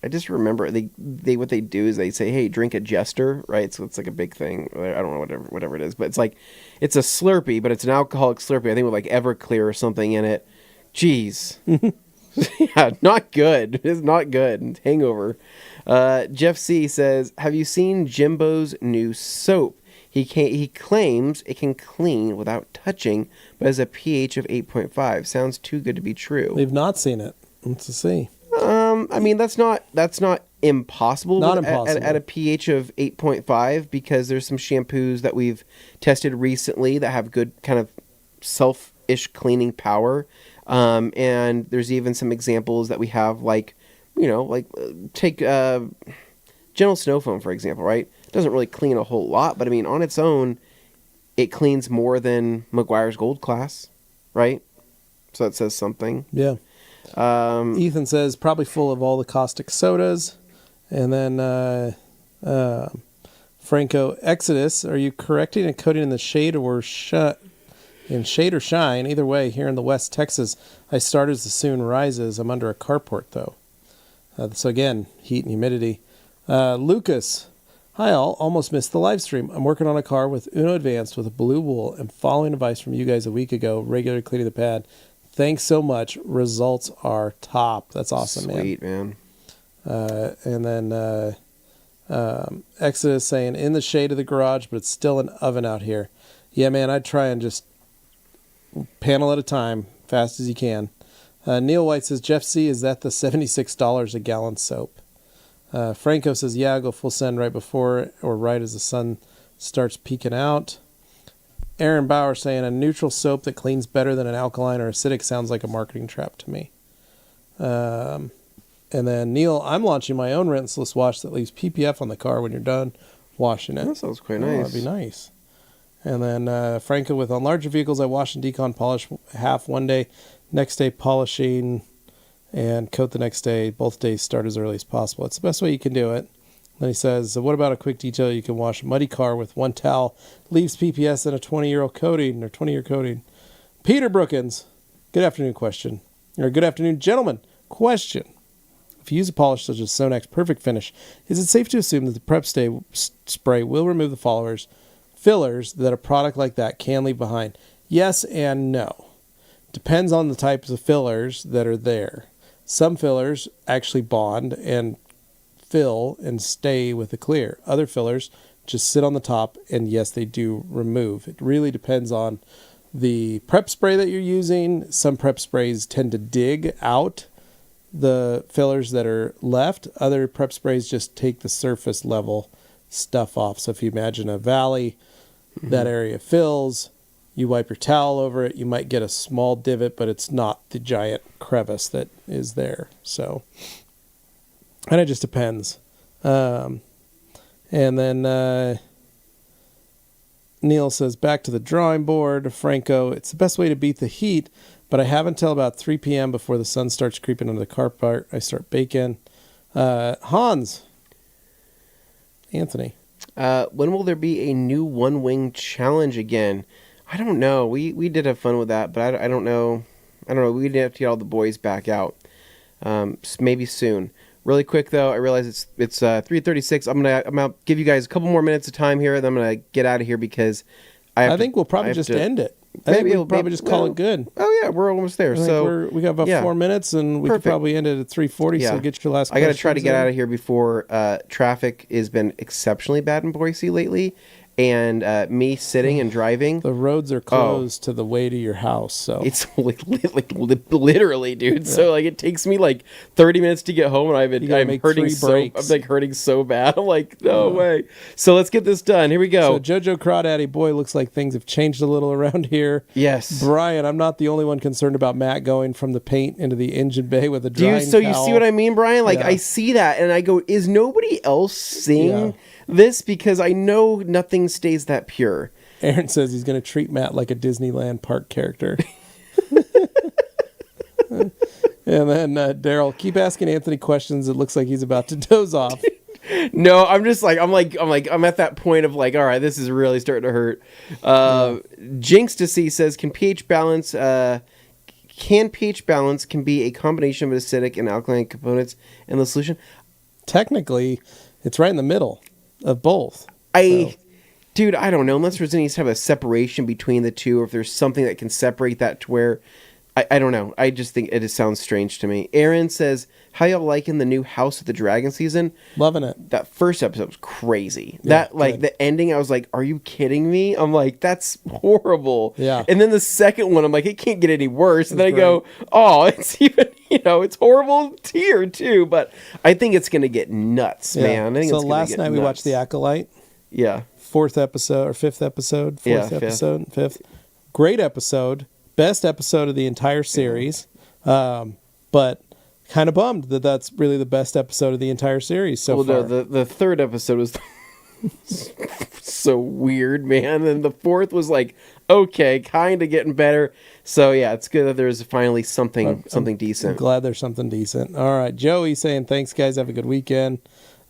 just remember they what they do is they say, hey, drink a Jester, right? So it's like a big thing. I don't know, whatever it is, but it's like, it's a Slurpee, but it's an alcoholic Slurpee. I think with like Everclear or something in it. Jeez. Yeah, not good. It's not good. It's hangover. Jeff C says, have you seen Jimbo's new soap? He claims it can clean without touching, but has a pH of 8.5. Sounds too good to be true. We've not seen it. Let's see. I mean, that's not impossible. Not impossible. At a pH of 8.5, because there's some shampoos that we've tested recently that have good kind of self-ish cleaning power. And there's even some examples that we have, like take Gentle Snow Foam, for example, right? It doesn't really clean a whole lot, but I mean, on its own, it cleans more than Meguiar's Gold Class, right? So that says something. Yeah. Ethan says, probably full of all the caustic sodas. And then Franco Exodus, are you correcting and coating in the shade or in shade or shine? Either way, here in the West Texas, I start as the soon rises. I'm under a carport, though. So again, heat and humidity. Lucas, hi all, almost missed the live stream. I'm working on a car with Uno Advanced with a blue wool and following advice from you guys a week ago, regularly cleaning the pad. Thanks so much. Results are top. That's awesome, Sweet, man. And then Exodus saying, in the shade of the garage, but it's still an oven out here. Yeah, man, I'd try and just panel at a time, fast as you can. Neil White says, Jeff C., is that the $76 a gallon soap? Franco says, yeah, go full send right before or right as the sun starts peeking out. Aaron Bauer saying, a neutral soap that cleans better than an alkaline or acidic sounds like a marketing trap to me. And then Neil, I'm launching my own rinseless wash that leaves PPF on the car when you're done washing it. That sounds quite nice. That'd be nice. And then Franco with, on larger vehicles, I wash and decon polish half one day, next day polishing and coat the next day. Both days start as early as possible. It's the best way you can do it. Then he says, so what about a quick detail? You can wash a muddy car with one towel, leaves PPS and a 20-year coating or 20-year coating. Peter Brookins, good afternoon question. Or good afternoon, gentlemen. Question. If you use a polish such as Sonax Perfect Finish, is it safe to assume that the prep spray will remove the fillers that a product like that can leave behind? Yes and no. Depends on the types of fillers that are there. Some fillers actually bond and fill and stay with the clear. Other fillers just sit on the top, and yes, they do remove. It really depends on the prep spray that you're using. Some prep sprays tend to dig out the fillers that are left. Other prep sprays just take the surface level stuff off. So if you imagine a valley, that area fills, you wipe your towel over it, you might get a small divot, but it's not the giant crevice that is there. So, and it just depends. And then Neil says, back to the drawing board. Franco, it's the best way to beat the heat, but I have until about 3 p.m. before the sun starts creeping under the car part. I start baking. Hans. Anthony. When will there be a new One Wing challenge again? I don't know. We did have fun with that, but I don't know. We didn't have to get all the boys back out. Maybe soon. Really quick though, I realize it's 3:36. I'm gonna give you guys a couple more minutes of time here, then I'm gonna get out of here because I think we'll probably just end it. I think we'll probably just call it good. Oh yeah, we're almost there. So we got about 4 minutes, and we could probably end it at 3:40. Yeah. So get your last. I got to try to get out of here before traffic has been exceptionally bad in Boise lately, and me sitting and driving. The roads are closed to the way to your house, so it's like literally, dude. Yeah. So like it takes me like 30 minutes to get home, and I'm hurting so bad. I'm like, no way. So let's get this done. Here we go. So Jojo Crawdaddy, boy, looks like things have changed a little around here. Yes, Brian, I'm not the only one concerned about Matt going from the paint into the engine bay with a drying towel. You see what I mean, Brian? Like I see that, and I go, is nobody else seeing this? Because I know nothing stays that pure. Aaron says he's going to treat Matt like a Disneyland park character. And then Daryl, keep asking Anthony questions. It looks like he's about to doze off. No, I'm just like I'm at that point of like, all right, this is really starting to hurt. Jinx to see says, can pH balance be a combination of acidic and alkaline components in the solution? Technically, it's right in the middle of both. Dude, I don't know. Unless there's any type of separation between the two, or if there's something that can separate that to where, I don't know. I just think it just sounds strange to me. Aaron says, how y'all liking the new House of the Dragon season? Loving it. That first episode was crazy. Yeah, the ending, I was like, are you kidding me? I'm like, that's horrible. Yeah. And then the second one, I'm like, it can't get any worse. And then I go, oh, it's even, it's horrible here too. But I think it's going to get nuts, man. I think so last night we watched The Acolyte. Yeah. Fifth episode. Great episode. Best episode of the entire series. But kind of bummed that that's really the best episode of the entire series so far. No, the third episode was so weird, man. And the fourth was like, okay, kind of getting better. So yeah, it's good that there's finally something decent. I'm glad there's something decent. All right, Joey saying, thanks guys, have a good weekend.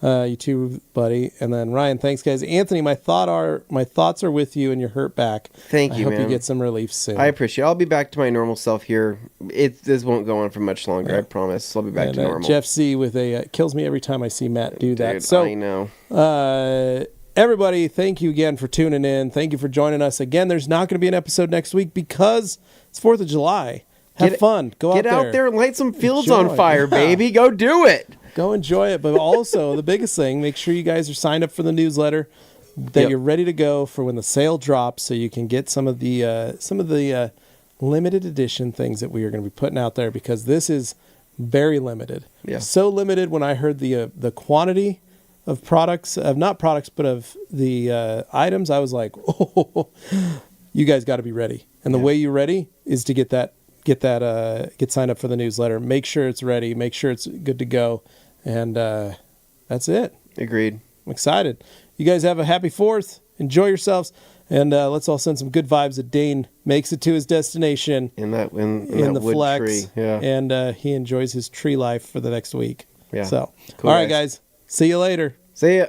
You too, buddy. And then Ryan, thanks guys. Anthony, my thoughts are with you and your hurt back. Thank you, man. I hope you get some relief soon. I appreciate it. I'll be back to my normal self here. This won't go on for much longer, I promise. I'll be back to normal. Jeff C with kills me every time I see Matt do that. So I know. Everybody, thank you again for tuning in. Thank you for joining us. Again, there's not going to be an episode next week because it's 4th of July. Have fun. Get out there and light some fields on fire, baby. Go do it. Go enjoy it. But also, the biggest thing, make sure you guys are signed up for the newsletter, that you're ready to go for when the sale drops, so you can get some of the limited edition things that we are going to be putting out there, because this is very limited. Yeah. So limited when I heard the quantity of products, not products, but of the items, I was like, oh, you guys got to be ready. And the way you're ready is to get signed up for the newsletter. Make sure it's ready. Make sure it's good to go. And that's it. Agreed. I'm excited. You guys have a happy 4th. Enjoy yourselves. And let's all send some good vibes that Dane makes it to his destination in the wood flex tree. Yeah. And he enjoys his tree life for the next week. Yeah. So, cool, all right, guys. See you later. See ya.